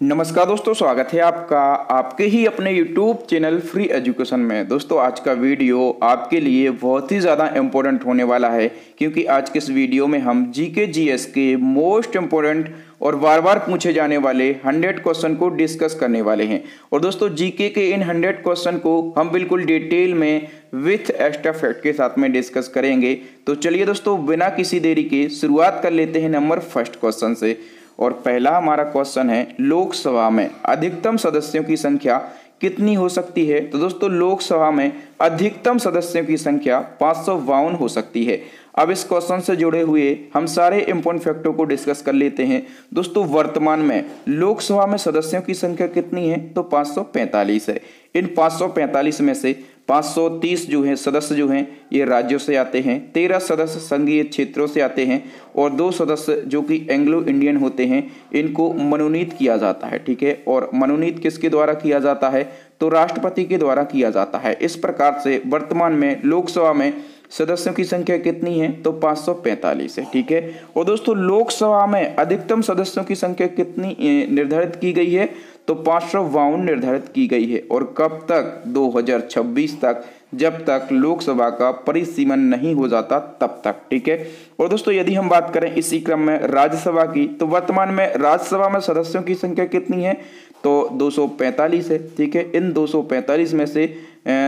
नमस्कार दोस्तों, स्वागत है आपका आपके ही अपने YouTube चैनल फ्री एजुकेशन में। दोस्तों आज का वीडियो आपके लिए बहुत ही ज़्यादा इम्पोर्टेंट होने वाला है, क्योंकि आज के इस वीडियो में हम जीके जीएस के मोस्ट इम्पोर्टेंट और बार बार पूछे जाने वाले 100 क्वेश्चन को डिस्कस करने वाले हैं। और दोस्तों जीके के इन 100 क्वेश्चन को हम बिल्कुल डिटेल में विथ एक्स्ट्रा फैक्ट के साथ में डिस्कस करेंगे। तो चलिए दोस्तों बिना किसी देरी के शुरुआत कर लेते हैं नंबर फर्स्ट क्वेश्चन से। और पहला हमारा क्वेश्चन है, लोकसभा में अधिकतम सदस्यों की संख्या कितनी हो सकती है? तो दोस्तों लोकसभा में अधिकतम सदस्यों की संख्या 552 हो सकती है। अब इस क्वेश्चन से जुड़े हुए हम सारे इंपॉर्टेंट फैक्टों को डिस्कस कर लेते हैं। दोस्तों वर्तमान में लोकसभा में सदस्यों की संख्या कितनी है? तो 545 है। इन 545 में से 530 जो है सदस्य जो हैं ये राज्यों से आते हैं, 13 सदस्य संघीय क्षेत्रों से आते हैं और 2 सदस्य जो कि एंग्लो इंडियन होते हैं इनको मनोनीत किया जाता है। ठीक है, और मनोनीत किसके द्वारा किया जाता है? तो राष्ट्रपति के द्वारा किया जाता है। इस प्रकार से वर्तमान में लोकसभा में सदस्यों की संख्या कितनी है? तो 545 है। ठीक है, और दोस्तों लोकसभा में अधिकतम सदस्यों की संख्या कितनी निर्धारित की गई है? तो 552 निर्धारित की गई है। और कब तक? 2026 तक, जब तक लोकसभा का परिसीमन नहीं हो जाता तब तक। ठीक है, और दोस्तों यदि हम बात करें इसी क्रम में राज्यसभा की, तो वर्तमान में राज्यसभा में सदस्यों की संख्या कितनी है? तो 245 है। ठीक है, इन 245 में से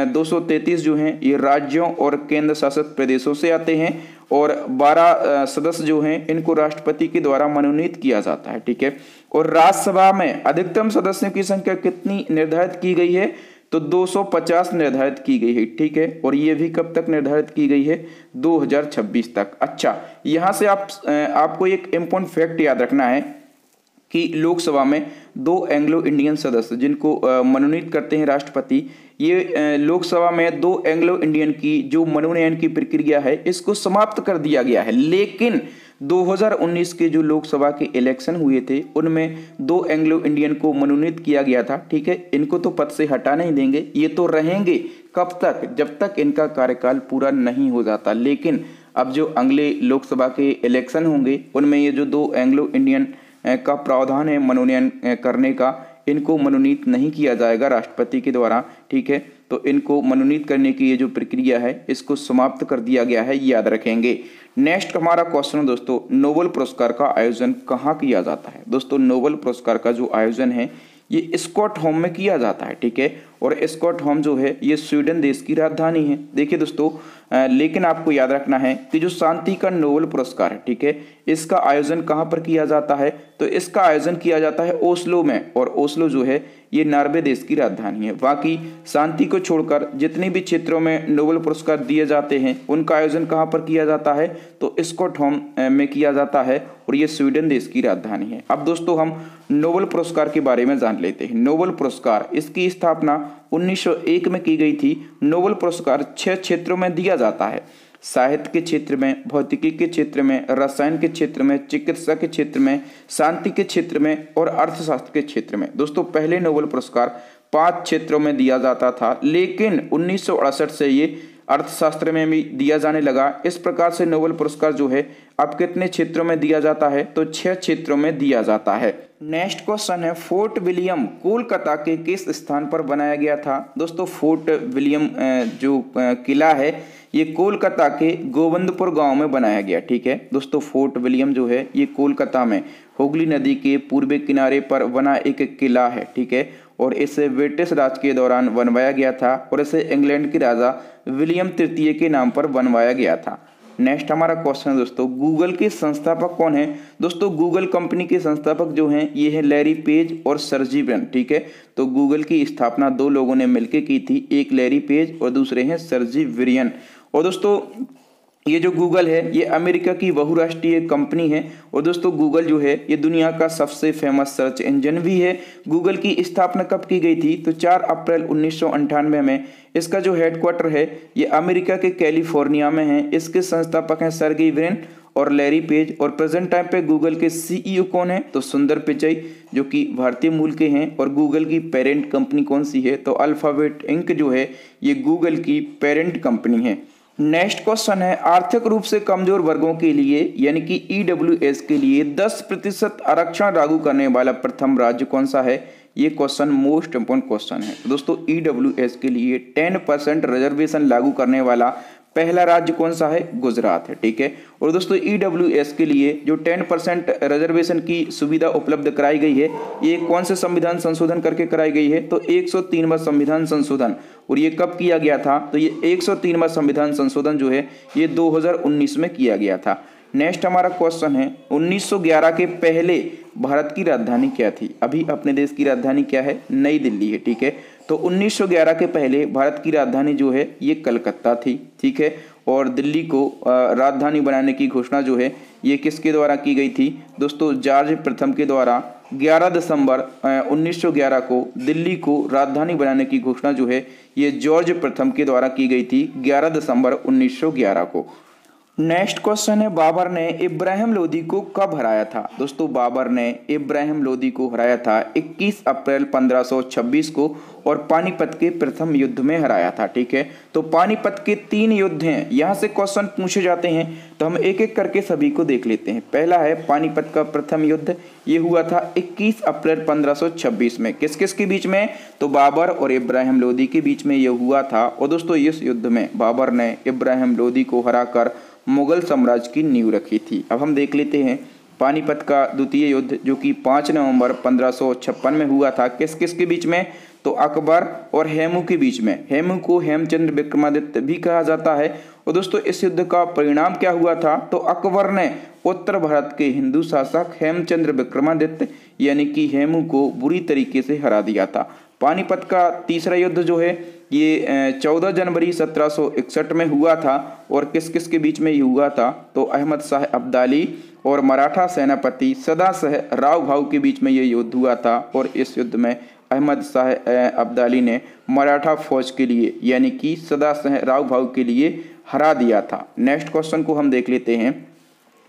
233 जो हैं ये राज्यों और केंद्र शासित प्रदेशों से आते हैं और 12 सदस्य जो हैं इनको राष्ट्रपति के द्वारा मनोनीत किया जाता है। ठीक है, और राज्यसभा में अधिकतम सदस्यों की संख्या कितनी निर्धारित की गई है? तो 250 निर्धारित की गई है। ठीक है, और ये भी कब तक निर्धारित की गई है? 2026 तक। अच्छा, यहाँ से आपको एक इम्पोर्टेंट फैक्ट याद रखना है कि लोकसभा में 2 एंग्लो इंडियन सदस्य जिनको मनोनीत करते हैं राष्ट्रपति, ये लोकसभा में 2 एंग्लो इंडियन की जो मनोनयन की प्रक्रिया है इसको समाप्त कर दिया गया है। लेकिन 2019 के जो लोकसभा के इलेक्शन हुए थे उनमें 2 एंग्लो इंडियन को मनोनीत किया गया था। ठीक है, इनको तो पद से हटा नहीं देंगे, ये तो रहेंगे। कब तक? जब तक इनका कार्यकाल पूरा नहीं हो जाता। लेकिन अब जो अगले लोकसभा के इलेक्शन होंगे उनमें ये जो 2 एंग्लो इंडियन का प्रावधान है मनोनयन करने का, इनको मनोनीत नहीं किया जाएगा राष्ट्रपति के द्वारा। ठीक है, तो इनको मनोनीत करने की ये जो प्रक्रिया है इसको समाप्त कर दिया गया है, याद रखेंगे। नेक्स्ट हमारा क्वेश्चन है दोस्तों, नोबेल पुरस्कार का आयोजन कहाँ किया जाता है? दोस्तों नोबेल पुरस्कार का जो आयोजन है ये स्टॉकहोम में किया जाता है। ठीक है, और स्टॉकहोम जो है ये स्वीडन देश की राजधानी है। देखिए दोस्तों लेकिन आपको याद रखना है कि जो शांति का नोबेल पुरस्कार है, ठीक है, इसका आयोजन कहाँ पर किया जाता है? तो इसका आयोजन किया जाता है ओस्लो में, और ओस्लो जो है ये नॉर्वे देश की राजधानी है। बाकी शांति को छोड़कर जितने भी क्षेत्रों में नोबेल पुरस्कार दिए जाते हैं उनका आयोजन कहाँ पर किया जाता है? तो स्टॉकहोम में किया जाता है, और ये स्वीडन देश की राजधानी है। अब दोस्तों हम नोबेल पुरस्कार के बारे में जान लेते हैं। नोबेल पुरस्कार इसकी स्थापना 1901 में की गई थी। नोबेल पुरस्कार 6 क्षेत्रों में दिया जाता है: साहित्य के क्षेत्र में, भौतिकी के क्षेत्र में, रसायन के क्षेत्र में, चिकित्सा के क्षेत्र में, शांति के क्षेत्र में और अर्थशास्त्र के क्षेत्र में। दोस्तों पहले नोबेल पुरस्कार 5 क्षेत्रों में दिया जाता था, लेकिन 1968 से ये अर्थशास्त्र में भी दिया जाने लगा। इस प्रकार से नोबेल पुरस्कार जो है अब कितने क्षेत्रों में दिया जाता है? तो 6 क्षेत्रों में दिया जाता है। नेक्स्ट क्वेश्चन है, फोर्ट विलियम कोलकाता के किस स्थान पर बनाया गया था? दोस्तों फोर्ट विलियम जो किला है ये कोलकाता के गोविंदपुर गांव में बनाया गया। ठीक है दोस्तों, फोर्ट विलियम जो है ये कोलकाता में हुगली नदी के पूर्वी किनारे पर बना एक किला है। ठीक है, और इसे ब्रिटिश राज के दौरान बनवाया गया था और इसे इंग्लैंड के राजा विलियम तृतीय के नाम पर बनवाया गया था। नेक्स्ट हमारा क्वेश्चन है दोस्तों, गूगल के संस्थापक कौन है? दोस्तों गूगल कंपनी के संस्थापक जो हैं ये है लैरी पेज और सर्जी ब्रिन। ठीक है, तो गूगल की स्थापना 2 लोगों ने मिलकर की थी, एक लैरी पेज और दूसरे हैं सर्जी ब्रिन। और दोस्तों ये जो गूगल है ये अमेरिका की बहुराष्ट्रीय कंपनी है, और दोस्तों गूगल जो है ये दुनिया का सबसे फेमस सर्च इंजन भी है। गूगल की स्थापना कब की गई थी? तो 4 अप्रैल 1998 में। इसका जो हेडक्वार्टर है ये अमेरिका के कैलिफोर्निया में है। इसके संस्थापक हैं सर्जी ब्रिन और लैरी पेज। और प्रेजेंट टाइम पे गूगल के सीईओ कौन है? तो सुंदर पिचई जो कि भारतीय मूल के हैं। और गूगल की पेरेंट कंपनी कौन सी है? तो अल्फाबेट इंक जो है ये गूगल की पेरेंट कंपनी है। नेक्स्ट क्वेश्चन है आर्थिक रूप से कमजोर वर्गों के लिए यानी कि ईडब्ल्यूएस के लिए 10% आरक्षण लागू करने वाला प्रथम राज्य कौन सा है। ये क्वेश्चन मोस्ट इंपोर्टेंट क्वेश्चन है। दोस्तों ईडब्ल्यूएस के लिए 10% रिजर्वेशन लागू करने वाला पहला राज्य कौन सा है, गुजरात है। ठीक है, और दोस्तों ईडब्ल्यूएस के लिए जो 10% रिजर्वेशन की सुविधा उपलब्ध कराई गई है ये कौन से संविधान संशोधन करके कराई गई है, तो 103वां संविधान संशोधन। और ये कब किया गया था, तो ये 103वां संविधान संशोधन जो है ये 2019 में किया गया था। नेक्स्ट हमारा क्वेश्चन है 1911 के पहले भारत की राजधानी क्या थी। अभी अपने देश की राजधानी क्या है, नई दिल्ली है। ठीक है, तो 1911 के पहले भारत की राजधानी जो है ये कलकत्ता थी। ठीक है, और दिल्ली को राजधानी बनाने की घोषणा जो है ये किसके द्वारा की गई थी, दोस्तों जॉर्ज प्रथम के द्वारा 11 दिसंबर 1911 को दिल्ली को राजधानी बनाने की घोषणा जो है ये जॉर्ज प्रथम के द्वारा की गई थी 11 दिसंबर 1911 को। नेक्स्ट क्वेश्चन है बाबर ने इब्राहिम लोदी को कब हराया था। दोस्तों बाबर ने इब्राहिम लोदी को हराया था 21 अप्रैल 1526 को और पानीपत के प्रथम युद्ध में हराया था। ठीक है, तो पानीपत के 3 युद्ध हैं, यहाँ से क्वेश्चन पूछे जाते हैं तो हम एक एक करके सभी को देख लेते हैं। पहला है पानीपत का प्रथम युद्ध, ये हुआ था 21 अप्रैल 1526 में। किस किस के बीच में, तो बाबर और इब्राहिम लोदी के बीच में ये हुआ था। और दोस्तों इस युद्ध में बाबर ने इब्राहिम लोदी को हराकर मुगल साम्राज्य की नींव रखी थी। अब हम देख लेते हैं पानीपत का द्वितीय युद्ध जो कि 5 नवंबर 1556 में हुआ था। किस किस के बीच में, तो अकबर और हेमू के बीच में। हेमू को हेमचंद्र विक्रमादित्य भी कहा जाता है। और दोस्तों इस युद्ध का परिणाम क्या हुआ था, तो अकबर ने उत्तर भारत के हिंदू शासक हेमचंद्र विक्रमादित्य यानी कि हेमू को बुरी तरीके से हरा दिया था। पानीपत का तीसरा युद्ध जो है ये 14 जनवरी 1761 में हुआ था। और किस किस के बीच में ये हुआ था, तो अहमद शाह अब्दाली और मराठा सेनापति सदाशह राव भाऊ के बीच में ये युद्ध हुआ था। और इस युद्ध में अहमद शाह अब्दाली ने मराठा फौज के लिए यानी कि सदाशह राव भाऊ के लिए हरा दिया था। नेक्स्ट क्वेश्चन को हम देख लेते हैं।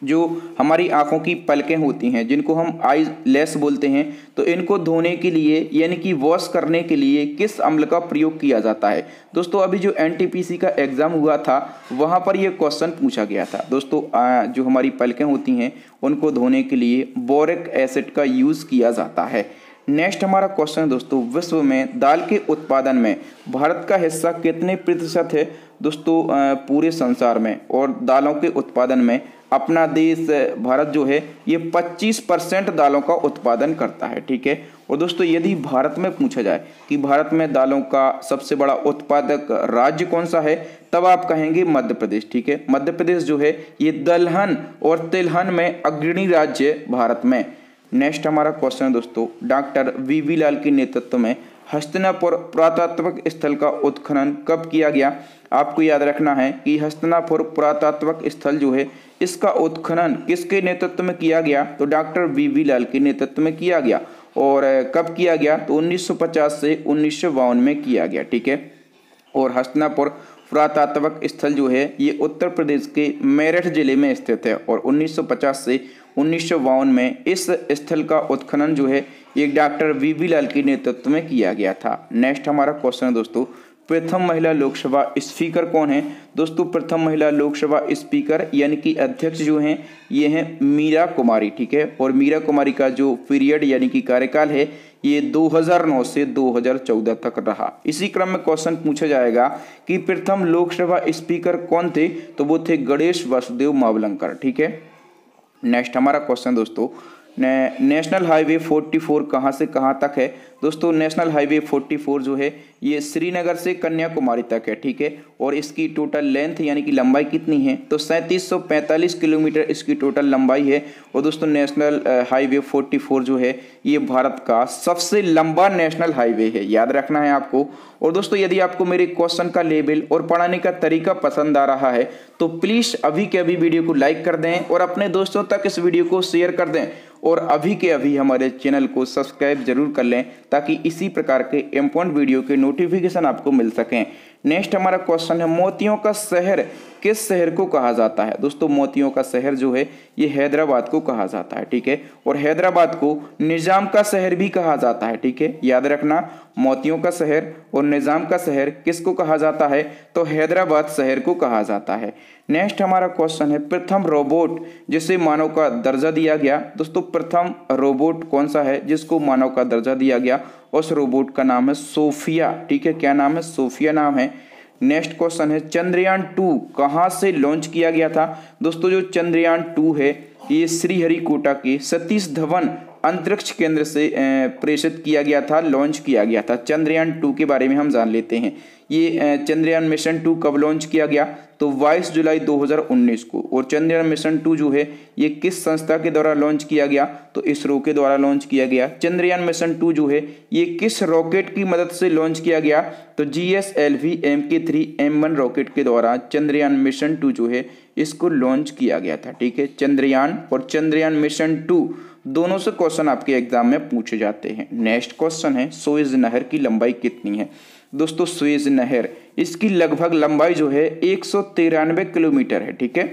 जो हमारी आंखों की पलकें होती हैं जिनको हम आई लेस बोलते हैं, तो इनको धोने के लिए यानी कि वॉश करने के लिए किस अम्ल का प्रयोग किया जाता है। दोस्तों अभी जो एनटीपीसी का एग्जाम हुआ था वहां पर यह क्वेश्चन पूछा गया था। दोस्तों जो हमारी पलकें होती हैं उनको धोने के लिए बोरिक एसिड का यूज किया जाता है। नेक्स्ट हमारा क्वेश्चन है दोस्तों विश्व में दाल के उत्पादन में भारत का हिस्सा कितने प्रतिशत है। दोस्तों पूरे संसार में और दालों के उत्पादन में अपना देश भारत जो है ये 25% दालों का उत्पादन करता है। ठीक है, और दोस्तों यदि भारत में पूछा जाए कि भारत में दालों का सबसे बड़ा उत्पादक राज्य कौन सा है, तब आप कहेंगे मध्य प्रदेश। ठीक है, मध्य प्रदेश जो है ये दलहन और तिलहन में अग्रणी राज्य भारत में। नेक्स्ट हमारा क्वेश्चन है दोस्तों डॉक्टर वी लाल के नेतृत्व में हस्तिनापुर पुरातात्विक स्थल का उत्खनन कब किया गया। आपको याद रखना है कि हस्तिनापुर पुरातात्विक स्थल जो है इसका उत्खनन किसके नेतृत्व में किया गया, तो डॉक्टर वी लाल के नेतृत्व में किया गया। और कब किया गया, तो 1950 से 1952 में किया गया। ठीक है, और हस्तिनापुर पुरातात्विक स्थल जो है ये उत्तर प्रदेश के मेरठ जिले में स्थित है। और 1950 से 1952 में इस स्थल का उत्खनन जो है ये डॉक्टर वी लाल के नेतृत्व में किया गया था। नेक्स्ट हमारा क्वेश्चन है दोस्तों प्रथम महिला लोकसभा स्पीकर कौन है। दोस्तों प्रथम महिला लोकसभा स्पीकर यानी कि अध्यक्ष जो हैं ये हैं मीरा कुमारी। ठीक है, और मीरा कुमारी का जो पीरियड यानी कि कार्यकाल है ये 2009 से 2014 तक रहा। इसी क्रम में क्वेश्चन पूछा जाएगा कि प्रथम लोकसभा स्पीकर कौन थे, तो वो थे गणेश वासुदेव मावलंकर। ठीक है, नेक्स्ट हमारा क्वेश्चन दोस्तों नेशनल हाईवे 44 कहाँ से कहाँ तक है। दोस्तों नेशनल हाईवे 44 जो है ये श्रीनगर से कन्याकुमारी तक है। ठीक है, और इसकी टोटल लेंथ यानी कि लंबाई कितनी है, तो 3745 किलोमीटर इसकी टोटल लंबाई है। और दोस्तों नेशनल हाईवे 44 जो है ये भारत का सबसे लंबा नेशनल हाईवे है, याद रखना है आपको। और दोस्तों यदि आपको मेरे क्वेश्चन का लेवल और पढ़ाने का तरीका पसंद आ रहा है तो प्लीज़ अभी के अभी वीडियो को लाइक कर दें और अपने दोस्तों तक इस वीडियो को शेयर कर दें और अभी के अभी हमारे चैनल को सब्सक्राइब जरूर कर लें ताकि इसी प्रकार के इम्पोर्टेंट वीडियो के नोटिफिकेशन आपको मिल सकें। नेक्स्ट हमारा क्वेश्चन है मोतियों का शहर किस शहर को कहा जाता है। दोस्तों मोतियों का शहर जो है ये हैदराबाद को कहा जाता है, ठीक है। और हैदराबाद को निजाम का शहर भी कहा जाता है, ठीक है। याद रखना, मोतियों का शहर और निजाम का शहर किसको कहा जाता है, तो हैदराबाद शहर को कहा जाता है। नेक्स्ट हमारा क्वेश्चन है प्रथम रोबोट जिसे मानव का दर्जा दिया गया। दोस्तों प्रथम रोबोट कौन सा है जिसको मानव का दर्जा दिया गया, उस रोबोट का नाम है सोफिया, ठीक है। क्या नाम है, सोफिया नाम है। नेक्स्ट क्वेश्चन है चंद्रयान 2 कहां से लॉन्च किया गया था। दोस्तों जो चंद्रयान 2 है ये श्रीहरिकोटा के सतीश धवन अंतरिक्ष केंद्र से प्रेषित किया गया था, लॉन्च किया गया था। चंद्रयान 2 के बारे में हम जान लेते हैं। ये चंद्रयान मिशन 2 कब लॉन्च किया गया, तो 22 जुलाई 2019 को। और चंद्रयान मिशन 2 जो है ये किस संस्था के द्वारा लॉन्च किया गया, तो इसरो के द्वारा लॉन्च किया गया। चंद्रयान मिशन 2 जो है ये किस रॉकेट की मदद से लॉन्च किया गया, तो GSLV Mk3 M1 रॉकेट के द्वारा चंद्रयान मिशन 2 जो है इसको लॉन्च किया गया था, ठीक है। चंद्रयान और चंद्रयान मिशन 2 दोनों से क्वेश्चन आपके एग्जाम में पूछे जाते हैं। नेक्स्ट क्वेश्चन है सुएज नहर की लंबाई कितनी है। दोस्तों सुएज नहर इसकी लगभग लंबाई जो है 193 किलोमीटर है, ठीक है।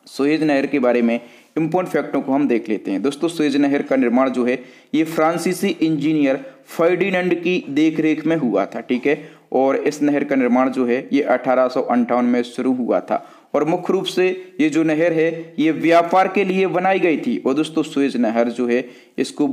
सुएज नहर के बारे में इंपॉर्टेंट फैक्टों को हम देख लेते हैं। दोस्तों सुएज नहर का निर्माण जो है ये फ्रांसीसी इंजीनियर फर्डिनेंड की देखरेख में हुआ था, ठीक है। और इस नहर का निर्माण जो है ये 1858 में शुरू हुआ था और मुख्य रूप से ये जो नहर है ये व्यापार के लिए बनाई गई थी। और दोस्तों सुएज नहर जो है इसको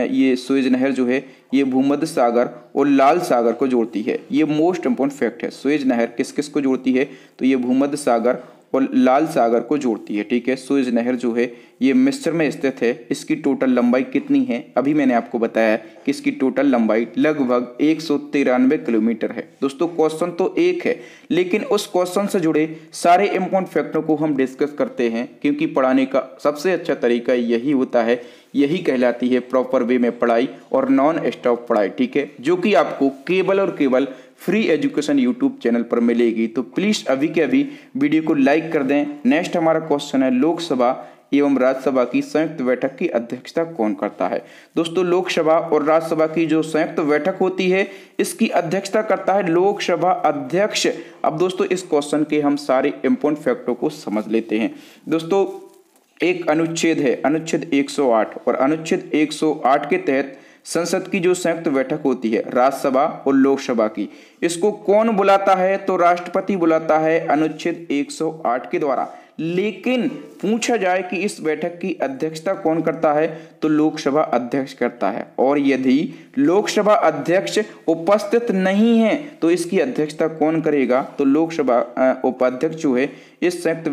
ये सुएज नहर जो है ये भूमध्य सागर और लाल सागर को जोड़ती है। ये मोस्ट इंपोर्टेंट फैक्ट है। सुएज नहर किस किस को जोड़ती है, तो ये भूमध्य सागर और लाल सागर को जोड़ती है, ठीक है। सुएज नहर जो है ये मिस्र में स्थित है। इसकी टोटल लंबाई कितनी है, अभी मैंने आपको बताया कि इसकी टोटल लंबाई लगभग 193 किलोमीटर है। दोस्तों क्वेश्चन तो एक है लेकिन उस क्वेश्चन से जुड़े सारे इंपॉर्टेंट फैक्टों को हम डिस्कस करते हैं, क्योंकि पढ़ाने का सबसे अच्छा तरीका यही होता है, यही कहलाती है प्रॉपर वे में पढ़ाई और नॉन स्टॉप पढ़ाई, ठीक है, जो कि आपको केवल और केवल फ्री एजुकेशन यूट्यूब चैनल पर मिलेगी। तो प्लीज अभी के अभी वीडियो को लाइक कर दें। नेक्स्ट हमारा क्वेश्चन है लोकसभा एवं राज्यसभा की संयुक्त बैठक की अध्यक्षता कौन करता है। दोस्तों लोकसभा और राज्यसभा की जो संयुक्त बैठक होती है इसकी अध्यक्षता करता है लोकसभा अध्यक्ष। अब दोस्तों इस क्वेश्चन के हम सारे इंपॉर्टेंट फैक्टों को समझ लेते हैं। दोस्तों एक अनुच्छेद है अनुच्छेद 108 और अनुच्छेद 108 के तहत संसद की जो संयुक्त बैठक होती है राज्यसभा और लोकसभा की, इसको कौन बुलाता है, तो राष्ट्रपति बुलाता है अनुच्छेद 108 के द्वारा। लेकिन पूछा जाए कि इस बैठक की अध्यक्षता कौन करता है, तो लोकसभा अध्यक्ष करता है। और यदि लोकसभा अध्यक्ष उपस्थित नहीं है तो इसकी अध्यक्षता कौन करेगा, तो लोकसभा उपाध्यक्ष जो है इस संयुक्त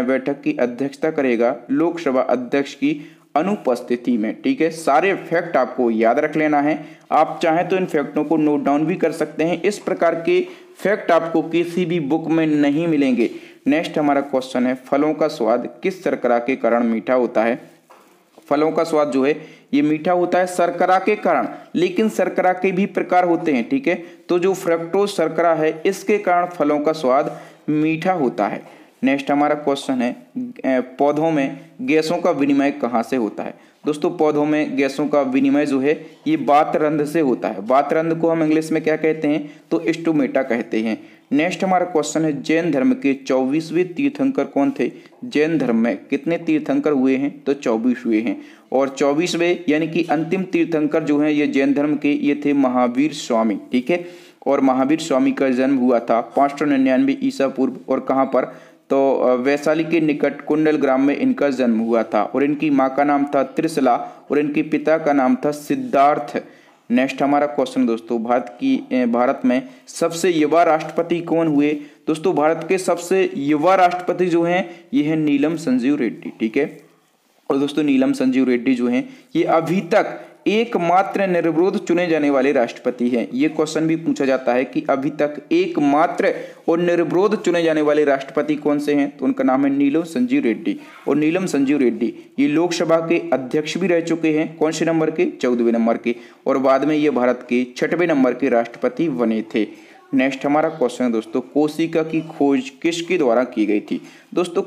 बैठक की अध्यक्षता करेगा लोकसभा अध्यक्ष की अनुपस्थिति में, ठीक है। सारे फैक्ट आपको याद रख लेना है। आप चाहें तो इन फैक्टों को नोट डाउन भी कर सकते हैं। इस प्रकार के फैक्ट आपको किसी भी बुक में नहीं मिलेंगे। नेक्स्ट हमारा क्वेश्चन है फलों का स्वाद किस शर्करा के कारण मीठा होता है। फलों का स्वाद जो है ये मीठा होता है शर्करा के कारण, लेकिन शर्करा के भी प्रकार होते हैं, ठीक है। तो जो फ्रक्टोज शर्करा है इसके कारण फलों का स्वाद मीठा होता है। नेक्स्ट हमारा क्वेश्चन है पौधों में गैसों का विनिमय कहाँ से होता है। दोस्तों पौधों में गैसों का विनिमय जो है ये बातरंध से होता है। बातरंध को हम इंग्लिश में क्या कहते हैं, तो स्टोमेटा कहते हैं। नेक्स्ट हमारा क्वेश्चन है जैन धर्म के 24वें तीर्थंकर कौन थे। जैन धर्म में कितने तीर्थंकर हुए हैं, तो 24 हुए हैं। और 24वें यानी कि अंतिम तीर्थंकर जो हैं ये जैन धर्म के ये थे महावीर स्वामी, ठीक है। और महावीर स्वामी का जन्म हुआ था 599 ईसा पूर्व और कहाँ पर, तो वैशाली के निकट कुंडल ग्राम में इनका जन्म हुआ था। और इनकी माँ का नाम था त्रिशला और इनके पिता का नाम था सिद्धार्थ। नेक्स्ट हमारा क्वेश्चन दोस्तों भारत में सबसे युवा राष्ट्रपति कौन हुए। दोस्तों भारत के सबसे युवा राष्ट्रपति जो हैं ये है नीलम संजीव रेड्डी, ठीक है। और दोस्तों नीलम संजीव रेड्डी जो हैं ये अभी तक एकमात्र निर्विरोध चुने जाने वाले राष्ट्रपति हैं। ये क्वेश्चन भी पूछा जाता है कि अभी तक एकमात्र और निर्विरोध चुने जाने वाले राष्ट्रपति कौन से हैं, तो उनका नाम है नीलम संजीव रेड्डी। और नीलम संजीव रेड्डी ये लोकसभा के अध्यक्ष भी रह चुके हैं, कौन से नंबर के, 14वें नंबर के। और बाद में ये भारत के 6वें नंबर के राष्ट्रपति बने थे। नेक्स्ट हमारा क्वेश्चन है दोस्तों कोशिका की खोज किसके द्वारा की गई थी। दोस्तों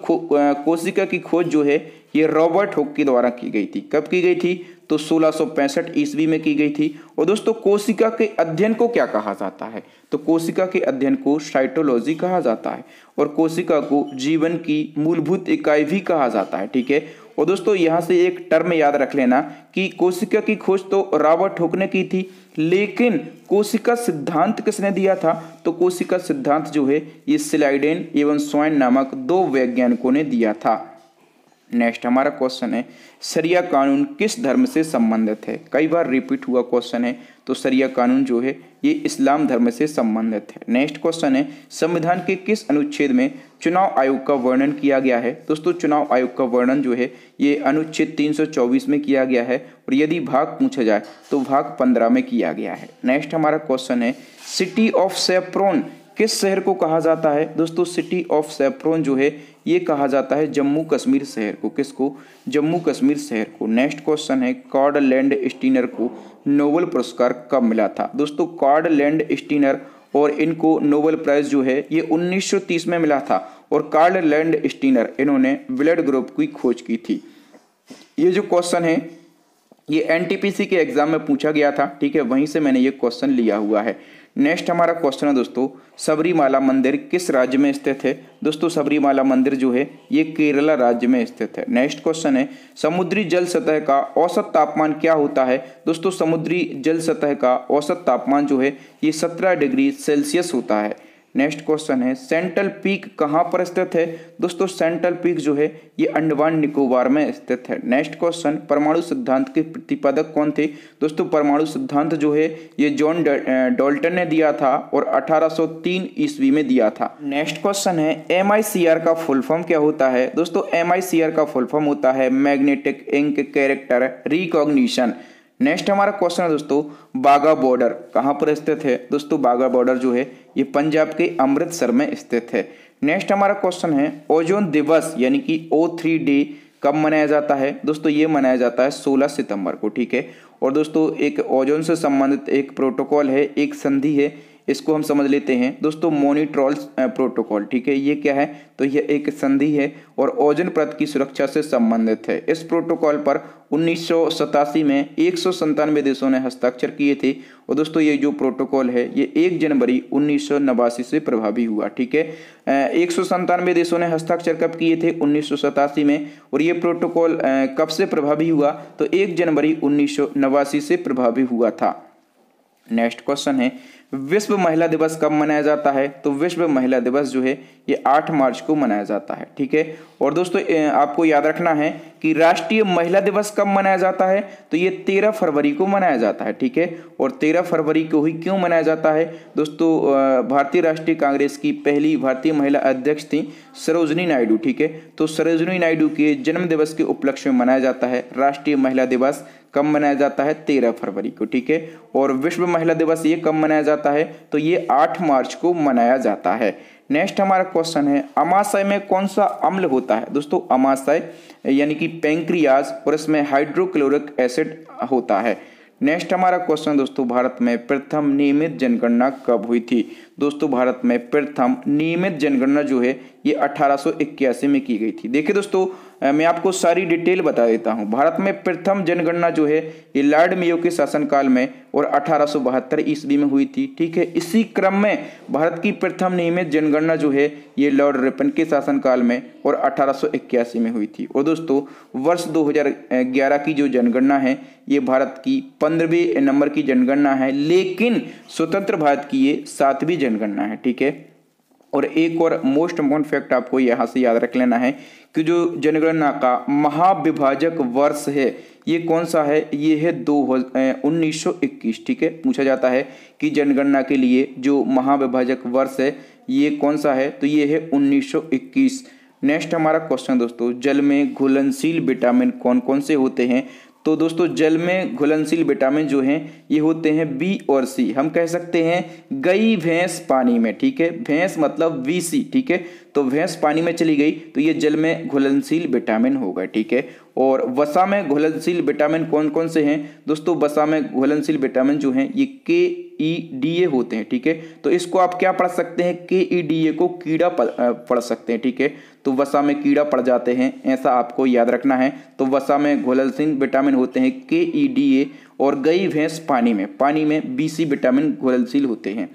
कोशिका की खोज जो है ये रॉबर्ट हुक के द्वारा की गई थी। कब की गई थी, तो 1665 ईस्वी में की गई थी। और दोस्तों कोशिका के अध्ययन को क्या कहा जाता है, तो कोशिका के अध्ययन को साइटोलॉजी कहा जाता है और कोशिका को जीवन की मूलभूत इकाई भी कहा जाता है। ठीक है, और दोस्तों यहाँ से एक टर्म याद रख लेना कि कोशिका की खोज तो रॉबर्ट हुक ने की थी, लेकिन कोशिका सिद्धांत किसने दिया था, तो कोशिका सिद्धांत जो है ये स्लाइडेन एवं स्वाइन नामक 2 वैज्ञानिकों ने दिया था। नेक्स्ट हमारा क्वेश्चन है, शरिया कानून किस धर्म से संबंधित है। कई बार रिपीट हुआ क्वेश्चन है, तो शरिया कानून जो है ये इस्लाम धर्म से संबंधित है। नेक्स्ट क्वेश्चन है, संविधान के किस अनुच्छेद में चुनाव आयोग का वर्णन किया गया है। दोस्तों चुनाव आयोग का वर्णन जो है ये अनुच्छेद 324 में किया गया है और यदि भाग पूछा जाए तो भाग 15 में किया गया है। नेक्स्ट हमारा क्वेश्चन है, सिटी ऑफ सैफ्रॉन किस शहर को कहा जाता है। दोस्तों सिटी ऑफ सैफ्रॉन जो है ये कहा जाता है जम्मू कश्मीर शहर को। किसको, जम्मू कश्मीर शहर को। नेक्स्ट क्वेश्चन है, कार्ल लैंडस्टीनर को नोबेल पुरस्कार कब मिला था। दोस्तों कार्ल लैंडस्टीनर और इनको नोबेल प्राइज जो है ये 1930 में मिला था और कार्ल लैंडस्टीनर इन्होंने ब्लड ग्रुप की खोज की थी। ये जो क्वेश्चन है ये एनटीपीसी के एग्जाम में पूछा गया था। ठीक है, वहीं से मैंने ये क्वेश्चन लिया हुआ है। नेक्स्ट हमारा क्वेश्चन है दोस्तों, सबरीमाला मंदिर किस राज्य में स्थित है। दोस्तों सबरीमाला मंदिर जो है ये केरला राज्य में स्थित है। नेक्स्ट क्वेश्चन है, समुद्री जल सतह का औसत तापमान क्या होता है। दोस्तों समुद्री जल सतह का औसत तापमान जो है ये 17 डिग्री सेल्सियस होता है। नेक्स्ट क्वेश्चन है, सेंट्रल पीक कहाँ पर स्थित है। दोस्तों सेंट्रल पीक जो है ये अंडमान निकोबार में स्थित है। नेक्स्ट क्वेश्चन, परमाणु सिद्धांत के प्रतिपादक कौन थे। दोस्तों परमाणु सिद्धांत जो है ये जॉन डाल्टन ने दिया था और 1803 ईस्वी में दिया था। नेक्स्ट क्वेश्चन है, MICR का फुल फॉर्म क्या होता है। दोस्तों MICR का फुल फॉर्म होता है magnetic ink character recognition. Next हमारा क्वेश्चन है दोस्तों, बाघा बॉर्डर कहाँ पर स्थित है। दोस्तों बाघा बॉर्डर जो है ये पंजाब के अमृतसर में स्थित है। नेक्स्ट हमारा क्वेश्चन है, ओजोन दिवस यानी कि O3 डे कब मनाया जाता है। दोस्तों ये मनाया जाता है 16 सितंबर को। ठीक है, और दोस्तों एक ओजोन से संबंधित एक प्रोटोकॉल है, एक संधि है, इसको हम समझ लेते हैं दोस्तों मॉन्ट्रियल प्रोटोकॉल। ठीक है, ये क्या है, तो यह एक संधि है और ओजोन परत की सुरक्षा से संबंधित है। इस प्रोटोकॉल पर 1987 में 197 देशों ने हस्ताक्षर किए थे और दोस्तों ये जो प्रोटोकॉल है ये 1 जनवरी 1989 से प्रभावी हुआ। ठीक है, 197 देशों ने हस्ताक्षर कब किए थे, 1987 में, और ये प्रोटोकॉल कब से प्रभावी हुआ, तो 1 जनवरी 1989 से प्रभावी हुआ था। नेक्स्ट क्वेश्चन है, विश्व महिला दिवस कब मनाया जाता है। तो विश्व महिला दिवस जो है ये 8 मार्च को मनाया जाता है। ठीक है, और दोस्तों आपको याद रखना है कि राष्ट्रीय महिला दिवस कब मनाया जाता है, तो ये 13 फरवरी को मनाया जाता है। ठीक है, और 13 फरवरी को ही क्यों मनाया जाता है। दोस्तों भारतीय राष्ट्रीय कांग्रेस की पहली भारतीय महिला अध्यक्ष थी सरोजनी नायडू। ठीक है, तो सरोजनी नायडू के जन्म दिवस के उपलक्ष्य में मनाया जाता है राष्ट्रीय महिला दिवस। कब मनाया जाता है, 13 फरवरी को। ठीक है, और विश्व महिला दिवस ये कब मनाया जाता है, तो ये 8 मार्च को मनाया जाता है। नेक्स्ट हमारा क्वेश्चन है, अमाशय में कौन सा अम्ल होता है। दोस्तों अमाशय यानी कि पैंक्रियाज और इसमें हाइड्रोक्लोरिक एसिड होता है। नेक्स्ट हमारा क्वेश्चन दोस्तों, भारत में प्रथम नियमित जनगणना कब हुई थी। दोस्तों भारत में प्रथम नियमित जनगणना जो है ये 1881 में की गई थी। देखिए दोस्तों मैं आपको सारी डिटेल बता देता हूं। भारत में प्रथम जनगणना जो है ये लॉर्ड मेयो के शासनकाल में और 1872 ईस्वी में हुई थी। ठीक है, इसी क्रम में भारत की प्रथम नियमित जनगणना जो है ये लॉर्ड रिपन के शासनकाल में और 1881 में हुई थी। और दोस्तों वर्ष 2011 की जो जनगणना है ये भारत की 15वें नंबर की जनगणना है, लेकिन स्वतंत्र भारत की ये 7वीं जनगणना है। ठीक है, और एक और मोस्ट इम्पोर्टेंट फैक्ट आपको यहाँ से याद रख लेना है कि जो जनगणना का महाविभाजक वर्ष है ये कौन सा है, ये है 1921। ठीक है, पूछा जाता है कि जनगणना के लिए जो महाविभाजक वर्ष है ये कौन सा है, तो ये है 1921। नेक्स्ट हमारा क्वेश्चन दोस्तों, जल में घुलनशील विटामिन कौन कौन से होते हैं। तो दोस्तों जल में घुलनशील विटामिन जो हैं ये होते हैं बी और सी। हम कह सकते हैं गई भैंस पानी में। ठीक है, भैंस मतलब VC। ठीक है, तो भैंस पानी में चली गई तो ये जल में घुलनशील विटामिन हो गए। ठीक है, और वसा में घुलनशील विटामिन कौन कौन से हैं। दोस्तों वसा में घुलनशील विटामिन जो हैं ये KEDA होते हैं। ठीक है, तो इसको आप क्या पढ़ सकते हैं, KEDA को कीड़ा पढ़ सकते हैं। ठीक है, तो वसा में कीड़ा पड़ जाते हैं, ऐसा आपको याद रखना है। तो वसा में घुलनशील विटामिन होते हैं KEDA, और गई भैंस पानी में BC विटामिन घुलनशील होते हैं।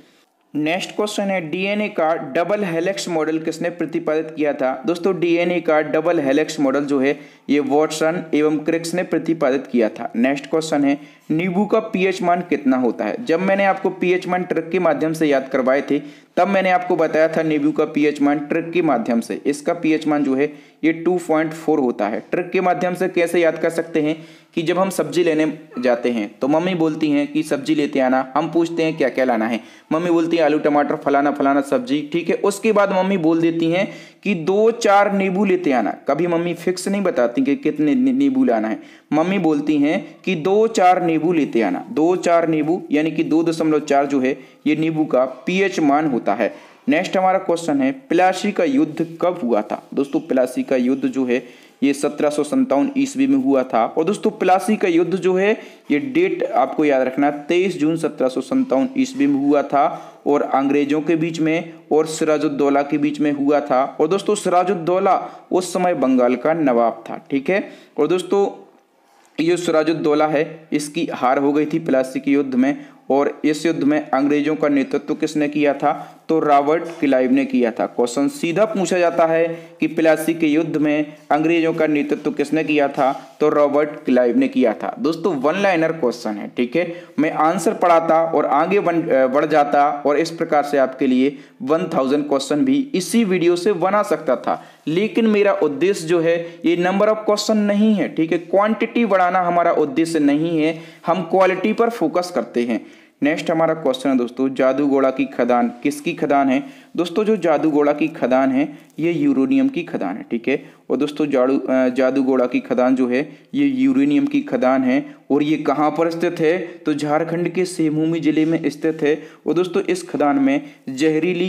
नेक्स्ट क्वेश्चन है, डीएनए का डबल हेलिक्स मॉडल किसने प्रतिपादित किया था? दोस्तों डीएनए का डबल हेलिक्स मॉडल जो है ये वॉटसन एवं क्रिक्स ने प्रतिपादित किया था। नेक्स्ट क्वेश्चन है, नींबू का पीएच मान कितना होता है? जब मैंने आपको पीएच मान ट्रिक के माध्यम से याद करवाए थे तब मैंने आपको बताया था नींबू का पीएच मान ट्रिक के माध्यम से, इसका पीएच मान जो है ये 2.4 होता है। ट्रिक के माध्यम से कैसे याद कर सकते हैं कि जब हम सब्जी लेने जाते हैं तो मम्मी बोलती हैं कि सब्जी लेते आना, हम पूछते हैं क्या क्या लाना है, मम्मी बोलती है आलू टमाटर फलाना फलाना सब्जी, ठीक है। उसके बाद मम्मी बोल देती हैं कि 2-4 नींबू लेते आना। कभी मम्मी फिक्स नहीं बताती कि कितने नींबू लाना है, मम्मी बोलती हैं कि 2-4 नींबू लेते आना। 2-4 नींबू यानी कि 2.4 जो है ये नींबू का पीएच मान होता है। नेक्स्ट हमारा क्वेश्चन है, प्लासी का युद्ध कब हुआ था? दोस्तों प्लासी का युद्ध जो है ये 1757 ईस्वी में हुआ था। और दोस्तों प्लासी का युद्ध जो है ये डेट आपको याद रखना, 23 जून 1757 ईस्वी में हुआ था, और अंग्रेजों के बीच में और सिराजुद्दौला के बीच में हुआ था। और दोस्तों सिराजुद्दौला उस समय बंगाल का नवाब था, ठीक है। और दोस्तों ये सिराजुद्दौला है इसकी हार हो गई थी प्लासी के युद्ध में, और इस युद्ध में अंग्रेजों का नेतृत्व किसने किया था? तो रॉबर्ट क्लाइव ने किया था। क्वेश्चन सीधा पूछा जाता है कि प्लासी के युद्ध में अंग्रेजों का नेतृत्व किसने किया था? तो रॉबर्ट क्लाइव ने किया था। दोस्तों वन लाइनर क्वेश्चन है, ठीक है। मैं आंसर पढ़ाता और आगे बढ़ जाता, और इस प्रकार से आपके लिए 1000 क्वेश्चन भी इसी वीडियो से बना सकता था, लेकिन मेरा उद्देश्य जो है ये नंबर ऑफ क्वेश्चन नहीं है, ठीक है। क्वांटिटी बढ़ाना हमारा उद्देश्य नहीं है, हम क्वालिटी पर फोकस करते हैं। नेक्स्ट हमारा क्वेश्चन है दोस्तों, जादूगोड़ा की खदान किसकी खदान है? दोस्तों जो जादूगोड़ा की खदान है ये यूरेनियम की खदान है, ठीक है। और दोस्तों जादूगोड़ा की खदान जो है ये यूरेनियम की खदान है, और ये कहाँ पर स्थित है? तो झारखंड के सिवभूमि जिले में स्थित है। और दोस्तों इस खदान में जहरीली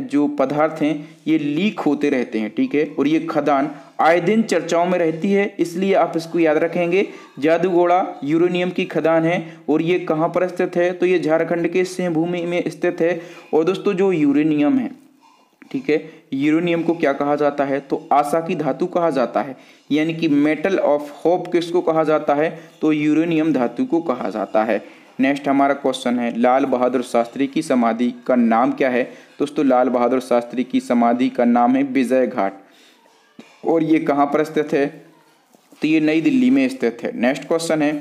जो पदार्थ हैं ये लीक होते रहते हैं, ठीक है। और ये खदान आए दिन चर्चाओं में रहती है, इसलिए आप इसको याद रखेंगे। जादूगोड़ा यूरेनियम की खदान है, और ये कहाँ पर स्थित है? तो ये झारखंड के सिवभूमि में स्थित है। और दोस्तों जो यूरेनियम है, ठीक है, यूरेनियम को क्या कहा जाता है? तो आशा की धातु कहा जाता है, यानी कि मेटल ऑफ होप किसको कहा जाता है? तो यूरेनियम धातु को कहा जाता है। नेक्स्ट हमारा क्वेश्चन है, लाल बहादुर शास्त्री की समाधि का नाम क्या है? दोस्तों लाल बहादुर शास्त्री की समाधि का नाम है विजय घाट, और ये कहाँ पर स्थित है? तो ये नई दिल्ली में स्थित है। नेक्स्ट क्वेश्चन है,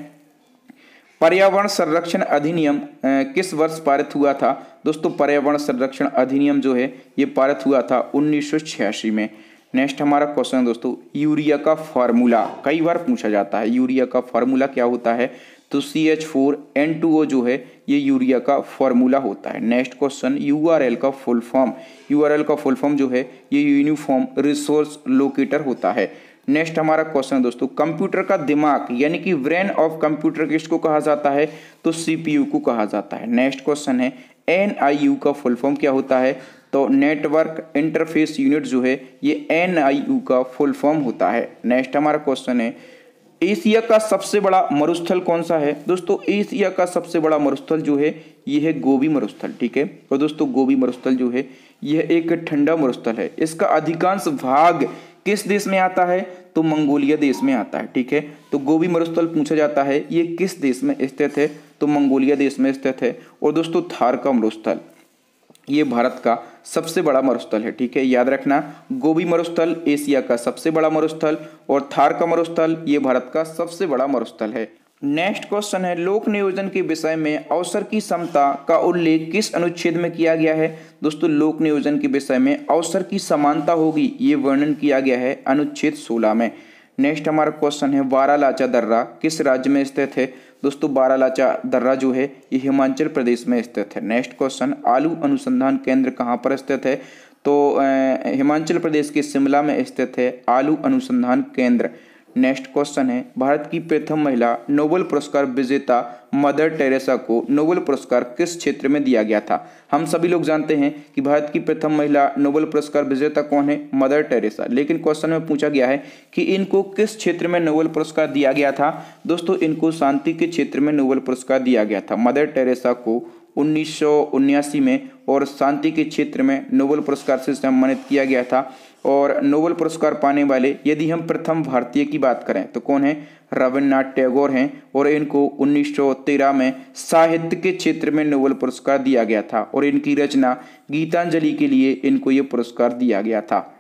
पर्यावरण संरक्षण अधिनियम किस वर्ष पारित हुआ था? दोस्तों पर्यावरण संरक्षण अधिनियम जो है ये पारित हुआ था 1986 में। नेक्स्ट हमारा क्वेश्चन है दोस्तों, यूरिया का फार्मूला कई बार पूछा जाता है, यूरिया का फार्मूला क्या होता है? तो CH4N2O जो है ये यूरिया का फार्मूला होता है। नेक्स्ट क्वेश्चन, URL का फुल फॉर्म, URL का फुल फॉर्म जो है ये यूनिफॉर्म रिसोर्स लोकेटर होता है। नेक्स्ट हमारा क्वेश्चन दोस्तों, कंप्यूटर का दिमाग यानी कि ब्रेन ऑफ कंप्यूटर किसको कहा जाता है? तो CPU को कहा जाता है। नेक्स्ट क्वेश्चन है, NIU का फुल फॉर्म क्या होता है? तो नेटवर्क इंटरफेस यूनिट जो है ये NIU का फुल फॉर्म होता है। नेक्स्ट हमारा क्वेश्चन है, एशिया का सबसे बड़ा मरुस्थल कौन सा है? दोस्तों एशिया का सबसे बड़ा मरुस्थल जो है ये है गोबी मरुस्थल, ठीक है। और दोस्तों गोबी मरुस्थल जो है यह एक ठंडा मरुस्थल है, इसका अधिकांश भाग किस देश में आता है? तो मंगोलिया देश में आता है, ठीक है। तो गोबी मरुस्थल पूछा जाता है ये किस देश में स्थित है? तो मंगोलिया देश में स्थित है। और दोस्तों थार का मरुस्थल ये भारत का सबसे बड़ा मरुस्थल है, ठीक है, याद रखना। गोबी मरुस्थल एशिया का सबसे बड़ा मरुस्थल, और थार का मरुस्थल ये भारत का सबसे बड़ा मरुस्थल है। नेक्स्ट क्वेश्चन है, लोक नियोजन के विषय में अवसर की समता का उल्लेख किस अनुच्छेद में किया गया है? दोस्तों लोक नियोजन के विषय में अवसर की समानता होगी ये वर्णन किया गया है अनुच्छेद 16 में। नेक्स्ट हमारा क्वेश्चन है, बारालाचा दर्रा किस राज्य में स्थित है? दोस्तों बारालाचा दर्रा जो है ये हिमाचल प्रदेश में स्थित है। नेक्स्ट क्वेश्चन, आलू अनुसंधान केंद्र कहाँ पर स्थित है? तो हिमाचल प्रदेश के शिमला में स्थित है आलू अनुसंधान केंद्र। नेक्स्ट क्वेश्चन है, भारत की प्रथम महिला नोबेल पुरस्कार विजेता मदर टेरेसा को नोबेल पुरस्कार किस क्षेत्र में दिया गया था? हम सभी लोग जानते हैं कि भारत की प्रथम महिला नोबेल पुरस्कार विजेता कौन है? Mother Teresa. लेकिन क्वेश्चन में पूछा गया है कि इनको किस क्षेत्र में नोबेल पुरस्कार दिया गया था? दोस्तों इनको शांति के क्षेत्र में नोबेल पुरस्कार दिया गया था मदर टेरेसा को, 1979 में और शांति के क्षेत्र में नोबेल पुरस्कार से सम्मानित किया गया था। और नोबेल पुरस्कार पाने वाले यदि हम प्रथम भारतीय की बात करें तो कौन है? रविन्द्रनाथ टैगोर हैं और इनको 1913 में साहित्य के क्षेत्र में नोबेल पुरस्कार दिया गया था और इनकी रचना गीतांजलि के लिए इनको ये पुरस्कार दिया गया था।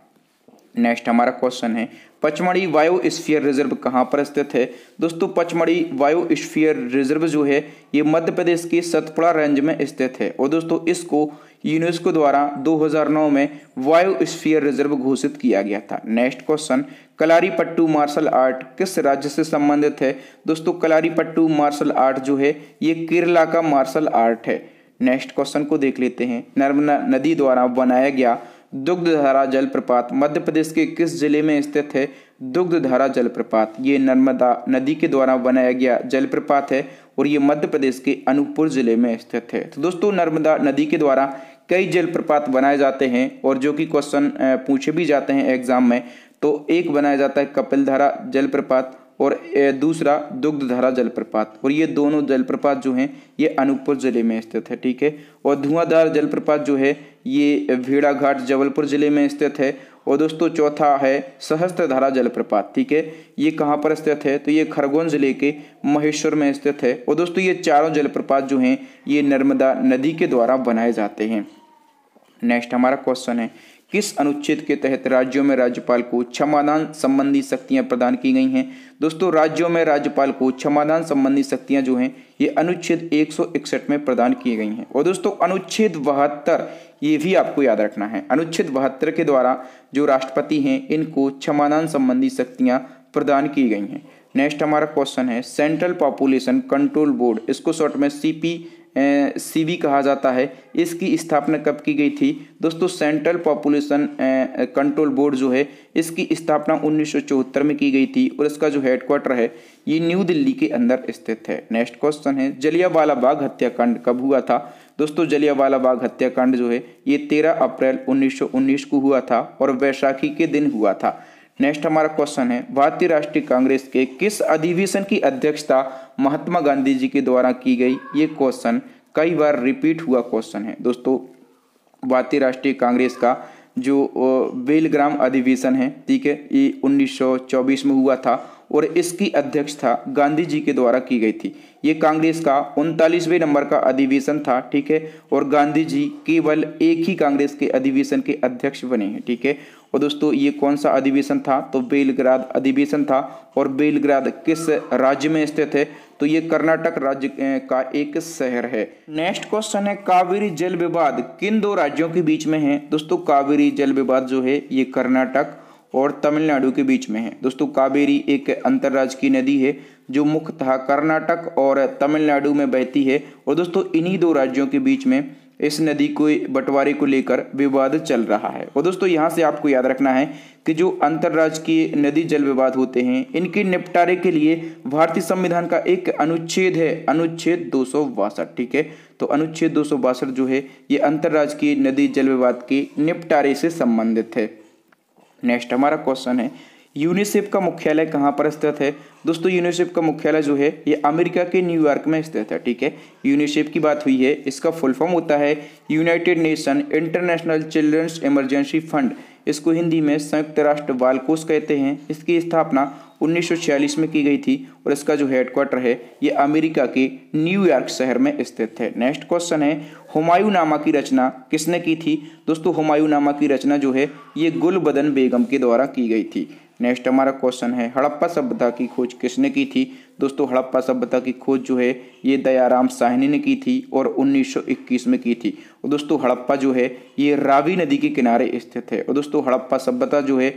नेक्स्ट हमारा क्वेश्चन है पचमढ़ी बायोस्फीयर रिजर्व कहाँ पर स्थित है? दोस्तों पचमढ़ी बायोस्फीयर रिजर्व जो है ये मध्य प्रदेश के सतपुड़ा रेंज में स्थित है और दोस्तों इसको यूनेस्को द्वारा 2009 में बायोस्फीयर रिजर्व घोषित किया गया था। Next question Kalaripayattu martial art किस राज्य से संबंधित है? दोस्तों कलारीपट्टू मार्शल आर्ट जो है ये केरला का मार्शल आर्ट है। नेक्स्ट क्वेश्चन को देख लेते हैं। नर्मदा नदी द्वारा बनाया गया दुग्धधारा जलप्रपात मध्य प्रदेश के किस जिले में स्थित है? दुग्धधारा जलप्रपात ये नर्मदा नदी के द्वारा बनाया गया जलप्रपात है और ये मध्य प्रदेश के अनूपपुर जिले में स्थित है। तो दोस्तों नर्मदा नदी के द्वारा कई जलप्रपात बनाए जाते हैं और जो कि क्वेश्चन पूछे भी जाते हैं एग्जाम में। तो एक बनाया जाता है कपिलधारा जलप्रपात और दूसरा दुग्धधारा जलप्रपात और ये दोनों जलप्रपात जो हैं ये अनूपपुर जिले में स्थित है। ठीक है। और धुआंधार जलप्रपात जो है ये भेड़ाघाट जबलपुर जिले में स्थित है। और दोस्तों चौथा है सहस्त्रधारा जलप्रपात। ठीक है। ये कहाँ पर स्थित है? तो ये खरगोन जिले के महेश्वर में स्थित है। और दोस्तों ये चारों जलप्रपात जो हैं ये नर्मदा नदी के द्वारा बनाए जाते हैं। नेक्स्ट हमारा क्वेश्चन है किस अनुच्छेद के तहत राज्यों में राज्यपाल को क्षमादान संबंधी शक्तियां प्रदान की गई हैं? दोस्तों राज्यों में राज्यपाल को क्षमादान संबंधी शक्तियां जो हैं ये अनुच्छेद 161 में प्रदान की गई हैं। और दोस्तों अनुच्छेद 72 ये भी आपको याद रखना है। अनुच्छेद 72 के द्वारा जो राष्ट्रपति हैं इनको क्षमादान संबंधी शक्तियां प्रदान की गई हैं। नेक्स्ट हमारा क्वेश्चन है सेंट्रल पॉपुलेशन कंट्रोल बोर्ड, इसको शॉर्ट में सीबी कहा जाता है, इसकी स्थापना कब की गई थी? दोस्तों सेंट्रल पॉपुलेशन कंट्रोल बोर्ड जो है इसकी स्थापना 1974 में की गई थी और इसका जो हेडक्वार्टर है ये न्यू दिल्ली के अंदर स्थित है। नेक्स्ट क्वेश्चन है जलियांवाला बाग हत्याकांड कब हुआ था? दोस्तों जलियांवाला बाग हत्याकांड जो है ये 13 अप्रैल 1919 को हुआ था और वैशाखी के दिन हुआ था। नेक्स्ट हमारा क्वेश्चन है भारतीय राष्ट्रीय कांग्रेस के किस अधिवेशन की अध्यक्षता महात्मा गांधी जी के द्वारा की गई? ये क्वेश्चन कई बार रिपीट हुआ क्वेश्चन है। दोस्तों भारतीय राष्ट्रीय कांग्रेस का जो बेलग्राम अधिवेशन है, ठीक है, ये 1924 में हुआ था और इसकी अध्यक्षता गांधी जी के द्वारा की गई थी। ये कांग्रेस का 39वें नंबर का अधिवेशन था। ठीक है। और गांधी जी केवल एक ही कांग्रेस के अधिवेशन के अध्यक्ष बने हैं। ठीक है। और दोस्तों ये कौन सा अधिवेशन था? तो बेलग्राद अधिवेशन था। और बेलग्राद किस राज्य में स्थित है? तो ये कर्नाटक राज्य का एक शहर है। नेक्स्ट क्वेश्चन है कावेरी जल विवाद किन दो राज्यों के बीच में है? दोस्तों कावेरी जल विवाद जो है ये कर्नाटक और तमिलनाडु के बीच में है। दोस्तों कावेरी एक अंतर्राज्य की नदी है जो मुख्यतः कर्नाटक और तमिलनाडु में बहती है। और दोस्तों इन्हीं दो राज्यों के बीच में इस नदी को बंटवारे को लेकर विवाद चल रहा है। और दोस्तों यहाँ से आपको याद रखना है कि जो अंतर्राज्य की नदी जल विवाद होते हैं इनके निपटारे के लिए भारतीय संविधान का एक अनुच्छेद है, अनुच्छेद 262। ठीक है। तो अनुच्छेद 262 जो है ये अंतर्राज्य की नदी जल विवाद के निपटारे से संबंधित है। नेक्स्ट हमारा क्वेश्चन है यूनिसेफ का मुख्यालय कहाँ पर स्थित है? दोस्तों यूनिसेफ का मुख्यालय जो है ये अमेरिका के न्यूयॉर्क में स्थित है। ठीक है। यूनिसेफ की बात हुई है, इसका फुल फॉर्म होता है United Nation International Children's Emergency Fund, इसको हिंदी में संयुक्त राष्ट्र बाल कोष कहते हैं। इसकी स्थापना 1946 में की गई थी और इसका जो हेडक्वार्टर है ये अमेरिका के न्यूयॉर्क शहर में स्थित है। नेक्स्ट क्वेश्चन है हुमायूंनामा की रचना किसने की थी? दोस्तों हुमायूंनामा की रचना जो है ये गुलबदन बेगम के द्वारा की गई थी। नेक्स्ट हमारा क्वेश्चन है हड़प्पा सभ्यता की खोज किसने की थी? दोस्तों हड़प्पा सभ्यता की खोज जो है ये दयाराम साहनी ने की थी और 1921 में की थी। और दोस्तों हड़प्पा जो है ये रावी नदी के किनारे स्थित है। और दोस्तों हड़प्पा सभ्यता जो है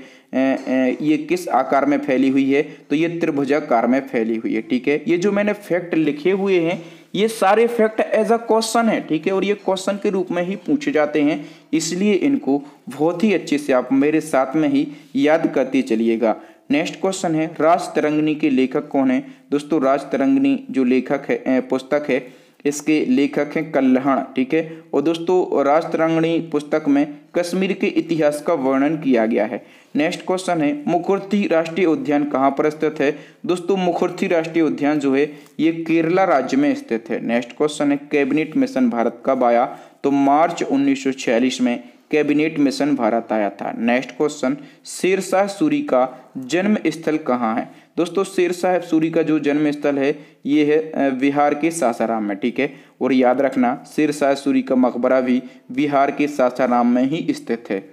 ये किस आकार में फैली हुई है? तो ये त्रिभुजाकार में फैली हुई है। ठीक है। ये जो मैंने फैक्ट लिखे हुए हैं ये सारे फैक्ट एज अ क्वेश्चन है। ठीक है। और ये क्वेश्चन के रूप में ही पूछे जाते हैं, इसलिए इनको बहुत ही अच्छे से आप मेरे साथ में ही याद करते चलिएगा। नेक्स्ट क्वेश्चन है राज तरंगिणी के लेखक कौन है? दोस्तों राज तरंगिणी जो लेखक है पुस्तक है इसके लेखक हैं कल्हण, ठीक है। और दोस्तों राष्ट्ररंगिणी पुस्तक में कश्मीर के इतिहास का वर्णन किया गया है। नेक्स्ट क्वेश्चन है मुखर्जी राष्ट्रीय उद्यान कहाँ पर स्थित है। दोस्तों मुखर्जी राष्ट्रीय उद्यान जो है ये केरला राज्य में स्थित है। नेक्स्ट क्वेश्चन है कैबिनेट मिशन भारत कब आया। तो मार्च 1946 में कैबिनेट मिशन भारत आया था। नेक्स्ट क्वेश्चन शेरशाह सूरी का जन्म स्थल कहाँ है। दोस्तों शेरशाह सूरी का जो जन्म स्थल है ये है बिहार के सासाराम में, ठीक है। और याद रखना शेरशाह सूरी का मकबरा भी बिहार के सासाराम में ही स्थित है।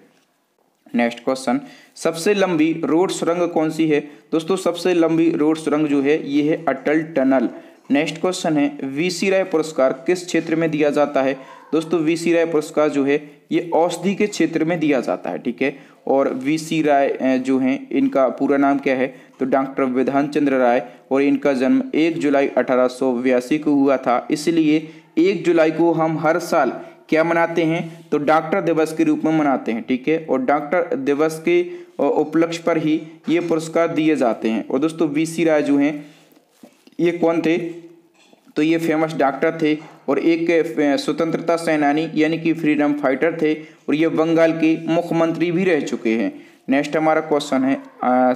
नेक्स्ट क्वेश्चन सबसे लंबी रोड सुरंग कौन सी है। दोस्तों सबसे लंबी रोड सुरंग जो है ये है अटल टनल। नेक्स्ट क्वेश्चन है वीसी राय पुरस्कार किस क्षेत्र में दिया जाता है। दोस्तों वीसी राय पुरस्कार जो है ये औषधि के क्षेत्र में दिया जाता है, ठीक है। और वीसी राय जो हैं इनका पूरा नाम क्या है। तो डॉक्टर विधान चंद्र राय, और इनका जन्म 1 जुलाई 1882 को हुआ था। इसलिए 1 जुलाई को हम हर साल क्या मनाते हैं, तो डॉक्टर दिवस के रूप में मनाते हैं, ठीक है। और डॉक्टर दिवस के उपलक्ष्य पर ही ये पुरस्कार दिए जाते हैं। और दोस्तों वीसी राय जो हैं ये कौन थे, तो ये फेमस डॉक्टर थे और एक स्वतंत्रता सेनानी यानी कि फ्रीडम फाइटर थे, और ये बंगाल के मुख्यमंत्री भी रह चुके हैं। नेक्स्ट हमारा क्वेश्चन है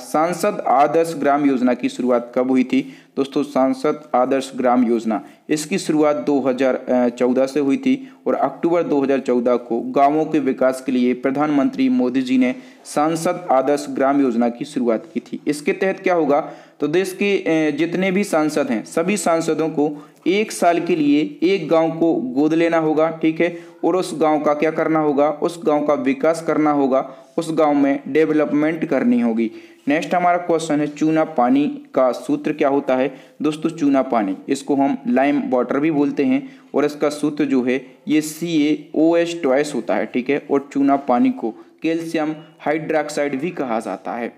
सांसद आदर्श ग्राम योजना की शुरुआत कब हुई थी। दोस्तों सांसद आदर्श ग्राम योजना इसकी शुरुआत 2014 से हुई थी, और अक्टूबर 2014 को गांवों के विकास के लिए प्रधानमंत्री मोदी जी ने सांसद आदर्श ग्राम योजना की शुरुआत की थी। इसके तहत क्या होगा, तो देश के जितने भी सांसद हैं सभी सांसदों को 1 साल के लिए एक गांव को गोद लेना होगा, ठीक है। और उस गांव का क्या करना होगा, उस गांव का विकास करना होगा, उस गांव में डेवलपमेंट करनी होगी। नेक्स्ट हमारा क्वेश्चन है चूना पानी का सूत्र क्या होता है। दोस्तों चूना पानी इसको हम लाइम वाटर भी बोलते हैं, और इसका सूत्र जो है ये CaOH होता है, ठीक है। और चूना पानी को कैल्शियम हाइड्रोक्साइड भी कहा जाता है।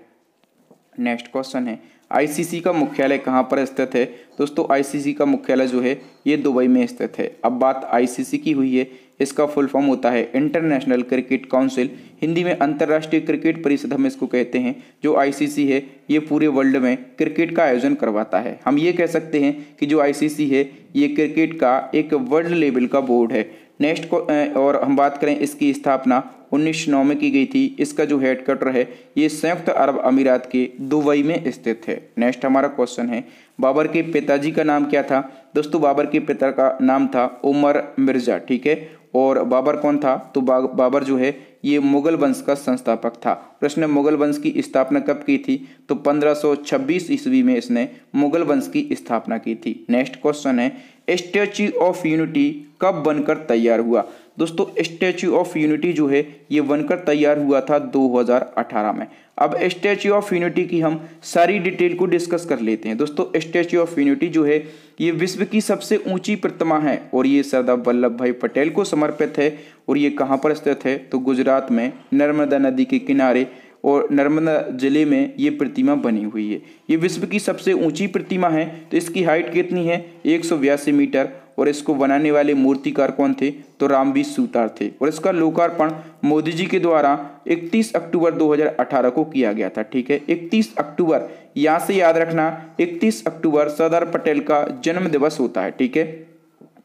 नेक्स्ट क्वेश्चन है आईसीसी का मुख्यालय कहाँ पर स्थित है। दोस्तों आईसीसी का मुख्यालय जो है ये दुबई में स्थित है। अब बात आईसीसी की हुई है, इसका फुल फॉर्म होता है इंटरनेशनल क्रिकेट काउंसिल, हिंदी में अंतर्राष्ट्रीय क्रिकेट परिषद हम इसको कहते हैं। जो आईसीसी है ये पूरे वर्ल्ड में क्रिकेट का आयोजन करवाता है। हम ये कह सकते हैं कि जो आईसीसी है ये क्रिकेट का एक वर्ल्ड लेवल का बोर्ड है। नेक्स्ट को और हम बात करें इसकी स्थापना 1909 में की गई थी। इसका जो हेडक्वार्टर है ये संयुक्त अरब अमीरात के दुबई में स्थित है। नेक्स्ट हमारा क्वेश्चन है बाबर के पिताजी का नाम क्या था। दोस्तों बाबर के पिता का नाम था उमर मिर्जा, ठीक है। और बाबर कौन था, तो बाबर जो है ये मुगल वंश का संस्थापक था। प्रश्न मुगल वंश की स्थापना कब की थी, तो 1526 ईस्वी में इसने मुगल वंश की स्थापना की थी। नेक्स्ट क्वेश्चन है स्टैच्यू ऑफ यूनिटी कब बनकर तैयार हुआ। दोस्तों स्टैच्यू ऑफ यूनिटी जो है ये बनकर तैयार हुआ था 2018 में। अब स्टैच्यू ऑफ यूनिटी की हम सारी डिटेल को डिस्कस कर लेते हैं। दोस्तों स्टैच्यू ऑफ यूनिटी जो है ये विश्व की सबसे ऊंची प्रतिमा है, और ये सरदार वल्लभ भाई पटेल को समर्पित है। और ये कहाँ पर स्थित है, तो गुजरात में नर्मदा नदी के किनारे और नर्मदा जिले में ये प्रतिमा बनी हुई है। ये विश्व की सबसे ऊंची प्रतिमा है। तो इसकी हाइट कितनी है, 182 मीटर। और इसको बनाने वाले मूर्तिकार कौन थे, तो रामवीर सूतार थे। और इसका लोकार्पण मोदी जी के द्वारा 31 अक्टूबर 2018 को किया गया था, ठीक है। 31 अक्टूबर यहाँ से याद रखना, 31 अक्टूबर सरदार पटेल का जन्म दिवस होता है, ठीक है।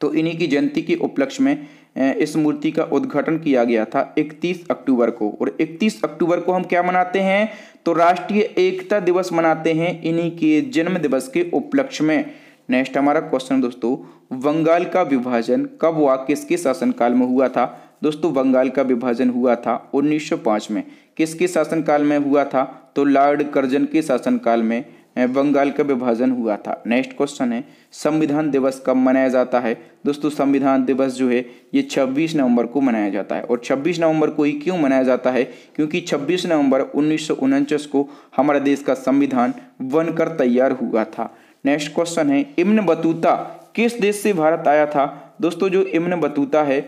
तो इन्हीं की जयंती के उपलक्ष्य में इस मूर्ति का उद्घाटन किया गया था 31 अक्टूबर को। और 31 अक्टूबर को हम क्या मनाते हैं, तो राष्ट्रीय एकता दिवस मनाते हैं इन्हीं के जन्म दिवस के उपलक्ष्य में। नेक्स्ट हमारा क्वेश्चन दोस्तों बंगाल का विभाजन कब हुआ, किसके शासनकाल में हुआ था। दोस्तों बंगाल का विभाजन हुआ था 1905 में। किसके शासनकाल में हुआ था, तो लॉर्ड कर्जन के शासनकाल में बंगाल का विभाजन हुआ था। नेक्स्ट क्वेश्चन है संविधान दिवस कब मनाया जाता है। दोस्तों संविधान दिवस जो है ये 26 नवंबर को मनाया जाता है। और 26 नवंबर को ही क्यों मनाया जाता है, क्योंकि 26 नवंबर 1949 को हमारे देश का संविधान बनकर तैयार हुआ था। नेक्स्ट क्वेश्चन है इब्न बतूता किस देश से भारत आया था। दोस्तों जो इब्न बतूता है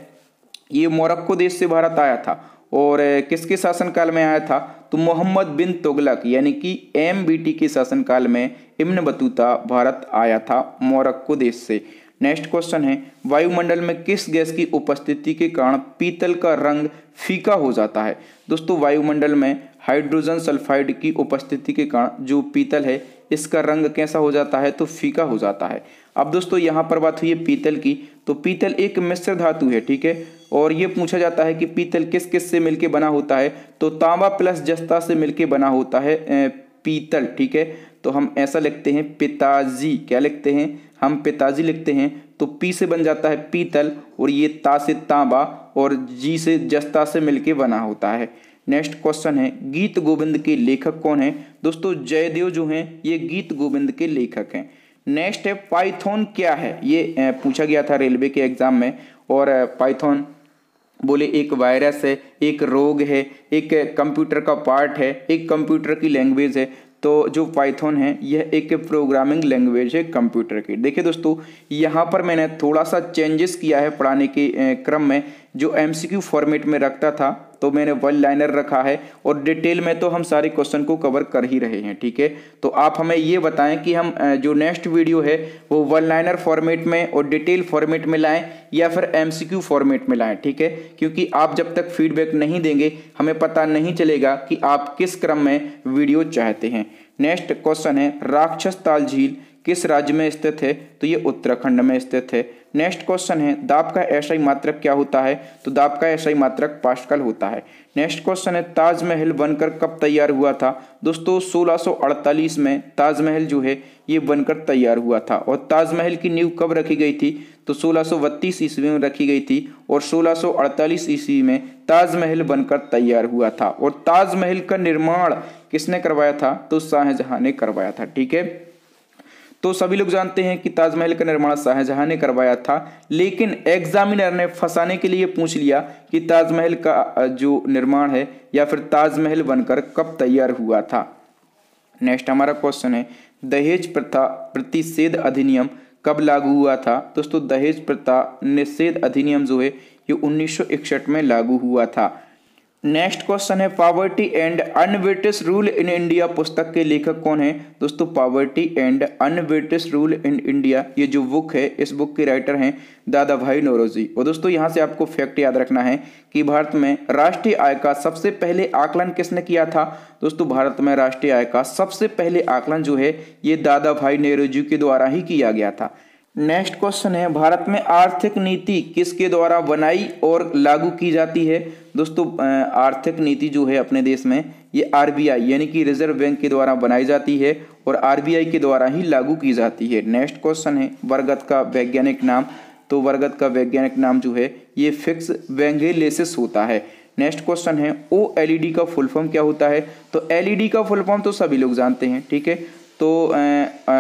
ये मोरक्को देश से भारत आया था। और किसके शासनकाल में आया था, तो मोहम्मद बिन तुगलक यानी कि MBT के शासनकाल में इब्न बतूता भारत आया था मोरक्को देश से। नेक्स्ट क्वेश्चन है वायुमंडल में किस गैस की उपस्थिति के कारण पीतल का रंग फीका हो जाता है। दोस्तों वायुमंडल में हाइड्रोजन सल्फाइड की उपस्थिति के कारण जो पीतल है इसका रंग कैसा हो जाता है, तो फीका हो जाता है। अब दोस्तों यहाँ पर बात हुई है पीतल की, तो पीतल एक मिश्र धातु है, ठीक है। और ये पूछा जाता है कि पीतल किस किस से मिलके बना होता है, तो तांबा प्लस जस्ता से मिलके बना होता है पीतल, ठीक है। तो हम ऐसा लिखते हैं पिताजी, क्या लिखते हैं हम, पिताजी लिखते हैं। तो पी से बन जाता है पीतल और ये ता से तांबा और जी से जस्ता से मिलके बना होता है। नेक्स्ट क्वेश्चन है गीत गोविंद के लेखक कौन है। दोस्तों जयदेव जो हैं ये गीत गोविंद के लेखक हैं। नेक्स्ट है पाइथन क्या है, ये पूछा गया था रेलवे के एग्जाम में। और पाइथन बोले एक वायरस है, एक रोग है, एक कंप्यूटर का पार्ट है, एक कंप्यूटर की लैंग्वेज है। तो जो पाइथन है यह एक प्रोग्रामिंग लैंग्वेज है कंप्यूटर की। देखिए दोस्तों यहाँ पर मैंने थोड़ा सा चेंजेस किया है पढ़ाने के क्रम में। जो एमसीक्यू फॉर्मेट में रखता था तो मैंने वन लाइनर रखा है और डिटेल में तो हम सारे क्वेश्चन को कवर कर ही रहे हैं, ठीक है। तो आप हमें ये बताएं कि हम जो नेक्स्ट वीडियो है वो वन लाइनर फॉर्मेट में और डिटेल फॉर्मेट में लाएं या फिर एमसीक्यू फॉर्मेट में लाएं, ठीक है। क्योंकि आप जब तक फीडबैक नहीं देंगे हमें पता नहीं चलेगा कि आप किस क्रम में वीडियो चाहते हैं। नेक्स्ट क्वेश्चन है राक्षस ताल झील किस राज्य में स्थित है, तो ये उत्तराखंड में स्थित है। नेक्स्ट क्वेश्चन है दाब का एसआई मात्रक क्या होता है, तो दाब का एसआई मात्रक पास्कल होता है। नेक्स्ट क्वेश्चन है ताजमहल बनकर कब तैयार हुआ था। दोस्तों 1648 में ताजमहल जो है ये बनकर तैयार हुआ था। और ताजमहल की नींव कब रखी गई थी, तो 1632 ईस्वी में रखी गई थी और 1648 ईस्वी में ताजमहल बनकर तैयार हुआ था। और ताजमहल का निर्माण किसने करवाया था, तो शाहजहां ने करवाया था, ठीक है। तो सभी लोग जानते हैं कि ताजमहल का निर्माण शाहजहां ने करवाया था, लेकिन एग्जामिनर ने फंसाने के लिए पूछ लिया कि ताजमहल का जो निर्माण है या फिर ताजमहल बनकर कब तैयार हुआ था। नेक्स्ट हमारा क्वेश्चन है दहेज प्रथा प्रतिषेध अधिनियम कब लागू हुआ था। दोस्तों दहेज प्रथा निषेध अधिनियम जो है ये 1961 में लागू हुआ था। नेक्स्ट क्वेश्चन है poverty and un-British rule in India पुस्तक के लेखक कौन है। दोस्तों poverty and un-British rule in India ये जो बुक है इस बुक के राइटर हैं दादा भाई नौरोजी। और दोस्तों यहाँ से आपको फैक्ट याद रखना है कि भारत में राष्ट्रीय आय का सबसे पहले आकलन किसने किया था। दोस्तों भारत में राष्ट्रीय आय का सबसे पहले आकलन जो है ये दादा भाई नौरोजी के द्वारा ही किया गया था। नेक्स्ट क्वेश्चन है भारत में आर्थिक नीति किसके द्वारा बनाई और लागू की जाती है। दोस्तों आर्थिक नीति जो है अपने देश में ये आरबीआई यानी कि रिजर्व बैंक के द्वारा बनाई जाती है और आरबीआई के द्वारा ही लागू की जाती है। नेक्स्ट क्वेश्चन है बरगद का वैज्ञानिक नाम, तो बरगद का वैज्ञानिक नाम जो है ये फिक्स वेंगेलेसिस होता है। नेक्स्ट क्वेश्चन है ओएलईडी का फुल फॉर्म क्या होता है, तो एलईडी का फुल फॉर्म तो सभी लोग जानते हैं, ठीक है। तो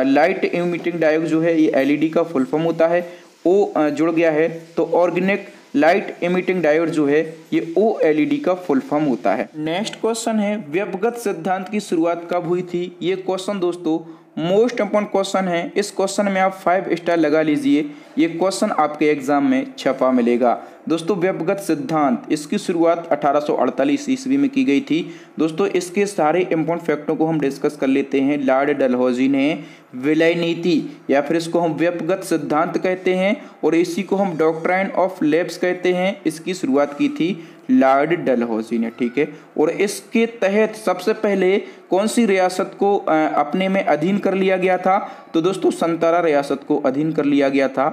लाइट इमिटिंग डायोड जो है ये एलईडी का फुल फॉर्म होता है। ओ जुड़ गया है तो ऑर्गेनिक लाइट इमिटिंग डायोड जो है ये ओएलईडी का फुल फॉर्म होता है। नेक्स्ट क्वेश्चन है व्यपगत सिद्धांत की शुरुआत कब हुई थी। ये क्वेश्चन दोस्तों मोस्ट इंपॉर्टेंट क्वेश्चन है। इस क्वेश्चन में आप 5 स्टार लगा लीजिए, ये क्वेश्चन आपके एग्जाम में छपा मिलेगा। दोस्तों व्यपगत सिद्धांत इसकी शुरुआत 1848 ईस्वी में की गई थी। दोस्तों इसके सारे इंपॉर्टेंट फैक्टों को हम डिस्कस कर लेते हैं। लॉर्ड डलहौजी ने विलय नीति या फिर इसको हम व्यपगत सिद्धांत कहते हैं और इसी को हम डॉक्ट्राइन ऑफ लैब्स कहते हैं, इसकी शुरुआत की थी लॉर्ड डलहौजी ने, ठीक है। और इसके तहत सबसे पहले कौन सी रियासत को अपने में अधीन कर लिया गया था, तो दोस्तों संतारा रियासत को अधीन कर लिया गया था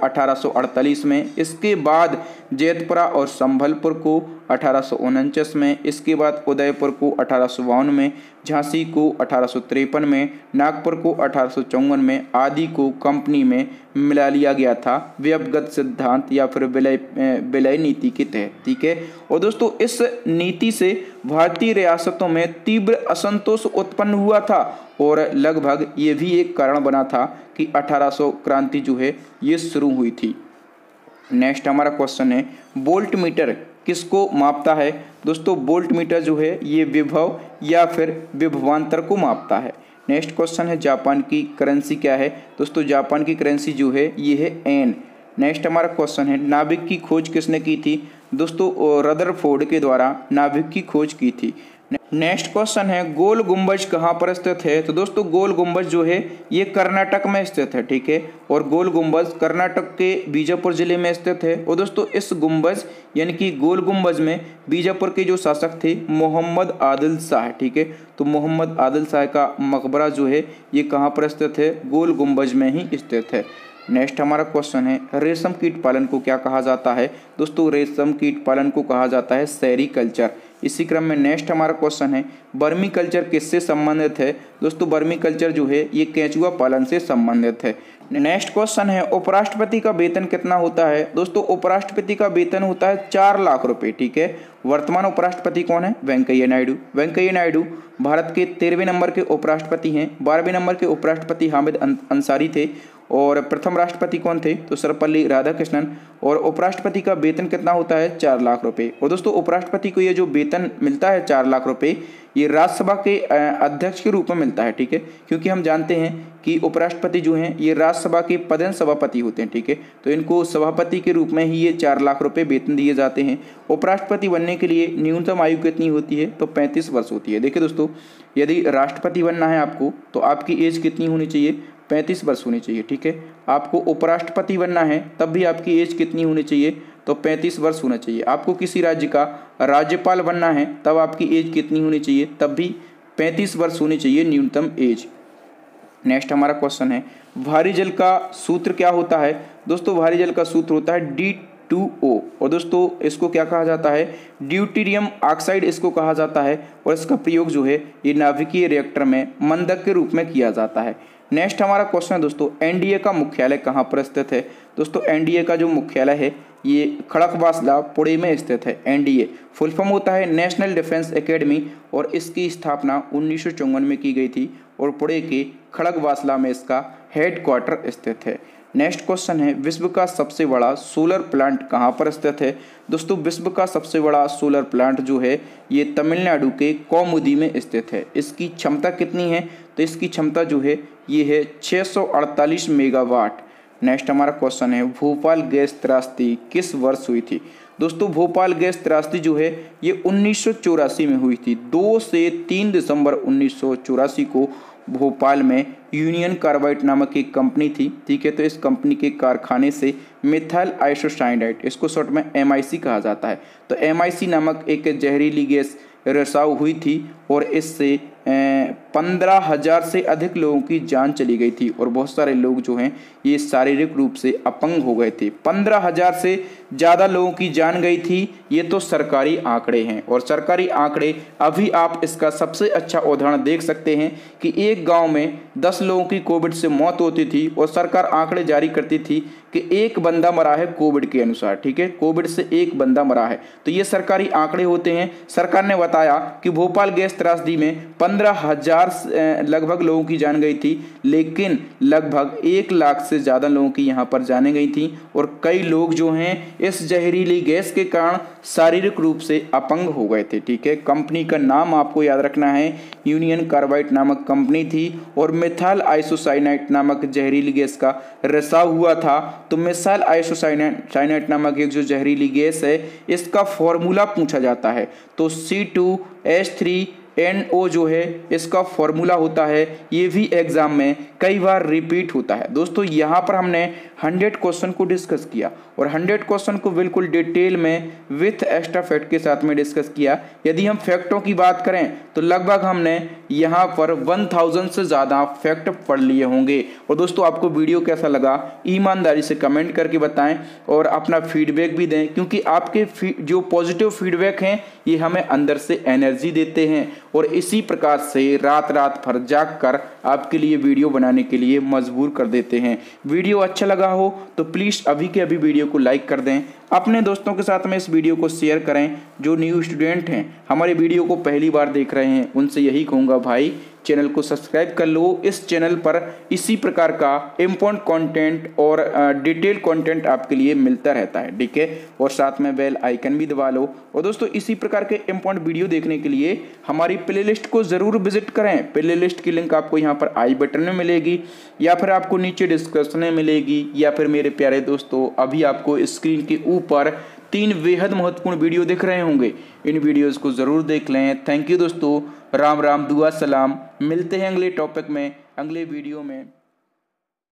1848 में। इसके बाद जैतपुरा और संभलपुर को 1849 में, इसके बाद उदयपुर को 1852 में, झांसी को 1853 में, नागपुर को 1854 में, आदि को कंपनी में मिला लिया गया था व्यपगत सिद्धांत या फिर विलय नीति के तहत, ठीक है। और दोस्तों इस नीति से भारतीय रियासतों में तीव्र असंतोष उत्पन्न हुआ था और लगभग ये भी एक कारण बना था कि 1800 क्रांति जो है ये शुरू हुई थी। नेक्स्ट हमारा क्वेश्चन है वोल्ट मीटर किसको मापता है। दोस्तों वोल्ट मीटर जो है ये विभव या फिर विभवांतर को मापता है। नेक्स्ट क्वेश्चन है जापान की करेंसी क्या है। दोस्तों जापान की करेंसी जो है ये है एन। नेक्स्ट हमारा क्वेश्चन है नाभिक की खोज किसने की थी। दोस्तों रदरफोर्ड के द्वारा नाभिक की खोज की थी। नेक्स्ट क्वेश्चन है गोल गुंबज कहाँ पर स्थित है। तो दोस्तों गोल गुंबज जो है ये कर्नाटक में स्थित है, ठीक है। और गोल गुंबज कर्नाटक के बीजापुर जिले में स्थित है। और दोस्तों इस गुंबज यानी कि गोल गुंबज में बीजापुर के जो शासक थे मोहम्मद आदिल शाह, ठीक है। तो मोहम्मद आदिल शाह का मकबरा जो है ये कहाँ पर स्थित है, गोल गुंबज में ही स्थित है। नेक्स्ट हमारा क्वेश्चन है रेशम कीट पालन को क्या कहा जाता है। दोस्तों रेशम कीट पालन को कहा जाता है सेरीकल्चर। इसी क्रम में नेक्स्ट हमारा क्वेश्चन है बर्मी कल्चर किससे संबंधित है। दोस्तों बर्मी कल्चर जो है ये केंचुआ पालन से संबंधित है। नेक्स्ट क्वेश्चन है उपराष्ट्रपति का वेतन कितना होता है। दोस्तों उपराष्ट्रपति का वेतन होता है 4 लाख रुपए, ठीक है। वर्तमान उपराष्ट्रपति कौन है, वेंकैया नायडू। वेंकैया नायडू भारत के 13वें नंबर के उपराष्ट्रपति हैं। 12वें नंबर के उपराष्ट्रपति हामिद अंसारी थे। और प्रथम राष्ट्रपति कौन थे, तो सर्वपल्ली राधाकृष्णन। और उपराष्ट्रपति का वेतन कितना होता है 4 लाख रुपए। और दोस्तों उपराष्ट्रपति को ये जो वेतन मिलता है 4 लाख रुपए ये राज्यसभा के अध्यक्ष के रूप में मिलता है, ठीक है। क्योंकि हम जानते हैं कि उपराष्ट्रपति जो हैं ये राज्यसभा के पदेन सभापति होते हैं, ठीक है। तो इनको सभापति के रूप में ही ये 4 लाख रुपए वेतन दिए जाते हैं। उपराष्ट्रपति बनने के लिए न्यूनतम आयु कितनी होती है, तो 35 वर्ष होती है। देखिए दोस्तों यदि राष्ट्रपति बनना है आपको तो आपकी एज कितनी होनी चाहिए, 35 वर्ष होनी चाहिए, ठीक है। आपको उपराष्ट्रपति बनना है तब भी आपकी एज कितनी होनी चाहिए, तो 35 वर्ष होना चाहिए। आपको किसी राज्य का राज्यपाल बनना है तब आपकी एज कितनी होनी चाहिए, तब भी 35 वर्ष होनी चाहिए न्यूनतम एज। नेक्स्ट हमारा क्वेश्चन है भारी जल का सूत्र क्या होता है। दोस्तों भारी जल का सूत्र होता है D2O। और दोस्तों इसको क्या कहा जाता है, ड्यूटीरियम ऑक्साइड इसको कहा जाता है। और इसका प्रयोग जो है ये नाभिकीय रिएक्टर में मंदक के रूप में किया जाता है। नेक्स्ट हमारा क्वेश्चन है दोस्तों एनडीए का मुख्यालय कहाँ पर स्थित है। दोस्तों एनडीए का जो मुख्यालय है ये खड़गवासला पुणे में स्थित है। एनडीए फुल फॉर्म होता है नेशनल डिफेंस एकेडमी और इसकी स्थापना 1954 में की गई थी और पुणे के खड़गवासला में इसका हेडक्वार्टर स्थित है। नेक्स्ट क्वेश्चन है विश्व का सबसे बड़ा सोलर प्लांट कहाँ पर स्थित है। दोस्तों विश्व का सबसे बड़ा सोलर प्लांट जो है ये तमिलनाडु के कौमुदी में स्थित है। इसकी क्षमता कितनी है, तो इसकी क्षमता जो है ये है 648 मेगावाट। नेक्स्ट हमारा क्वेश्चन है भोपाल गैस त्रासदी किस वर्ष हुई थी। दोस्तों भोपाल गैस त्रासदी जो है ये 1984 में हुई थी। 2 से 3 दिसंबर 1984 को भोपाल में यूनियन कार्बाइड नामक एक कंपनी थी, ठीक है। तो इस कंपनी के कारखाने से मिथाइल आइसोसाइनाइड, इसको शॉर्ट में MIC कहा जाता है, तो MIC नामक एक जहरीली गैस रिसाव हुई थी और इससे 15,000 से अधिक लोगों की जान चली गई थी और बहुत सारे लोग जो हैं ये शारीरिक रूप से अपंग हो गए थे। 15,000 से ज़्यादा लोगों की जान गई थी। ये तो सरकारी आंकड़े हैं और सरकारी आंकड़े अभी आप इसका सबसे अच्छा उदाहरण देख सकते हैं कि एक गांव में 10 लोगों की कोविड से मौत होती थी और सरकार आंकड़े जारी करती थी कि एक बंदा मरा है कोविड के अनुसार, ठीक है। कोविड से एक बंदा मरा है, तो ये सरकारी आंकड़े होते हैं। सरकार ने बताया कि भोपाल गैस त्रासदी में 15,000 लगभग लोगों की जान गई थी, लेकिन लगभग 1 लाख से ज़्यादा लोगों की यहाँ पर जाने गई थी और कई लोग जो हैं इस जहरीली गैस के कारण शारीरिक रूप से अपंग हो गए थे, ठीक है। कंपनी का नाम आपको याद रखना है, यूनियन कार्बाइड नामक कंपनी थी और मिथाइल आइसोसाइनाइड नामक जहरीली गैस का रिसाव हुआ था। तो मिथाइल आइसोसाइनाइड नामक एक जो जहरीली गैस है इसका फॉर्मूला पूछा जाता है, तो C2H3NO जो है इसका फॉर्मूला होता है। ये भी एग्जाम में कई बार रिपीट होता है। दोस्तों यहाँ पर हमने 100 क्वेश्चन को डिस्कस किया और 100 क्वेश्चन को बिल्कुल डिटेल में विथ एक्स्ट्रा फैक्ट के साथ में डिस्कस किया। यदि हम फैक्टों की बात करें तो लगभग हमने यहाँ पर 1000 से ज़्यादा फैक्ट पढ़ लिए होंगे। और दोस्तों आपको वीडियो कैसा लगा ईमानदारी से कमेंट करके बताएं और अपना फीडबैक भी दें, क्योंकि आपके जो पॉजिटिव फीडबैक हैं ये हमें अंदर से एनर्जी देते हैं और इसी प्रकार से रात रात भर जाग कर आपके लिए वीडियो बनाने के लिए मजबूर कर देते हैं। वीडियो अच्छा लगा हो तो प्लीज़ अभी के अभी वीडियो को लाइक कर दें, अपने दोस्तों के साथ में इस वीडियो को शेयर करें। जो न्यू स्टूडेंट हैं हमारे वीडियो को पहली बार देख रहे हैं उनसे यही कहूँगा भाई चैनल को सब्सक्राइब कर लो। इस चैनल पर इसी प्रकार का इम्पोर्टेंट कंटेंट और डिटेल कंटेंट आपके लिए मिलता रहता है, ठीक है। और साथ में बेल आइकन भी दबा लो। और दोस्तों इसी प्रकार के इम्पोर्टेंट वीडियो देखने के लिए हमारी प्लेलिस्ट को ज़रूर विजिट करें। प्लेलिस्ट की लिंक आपको यहाँ पर आई बटन में मिलेगी या फिर आपको नीचे डिस्क्रिप्शन में मिलेगी या फिर मेरे प्यारे दोस्तों अभी आपको स्क्रीन के ऊपर 3 बेहद महत्वपूर्ण वीडियो देख रहे होंगे। इन वीडियोस को ज़रूर देख लें। थैंक यू दोस्तों। राम राम, दुआ सलाम। मिलते हैं अगले टॉपिक में, अगले वीडियो में।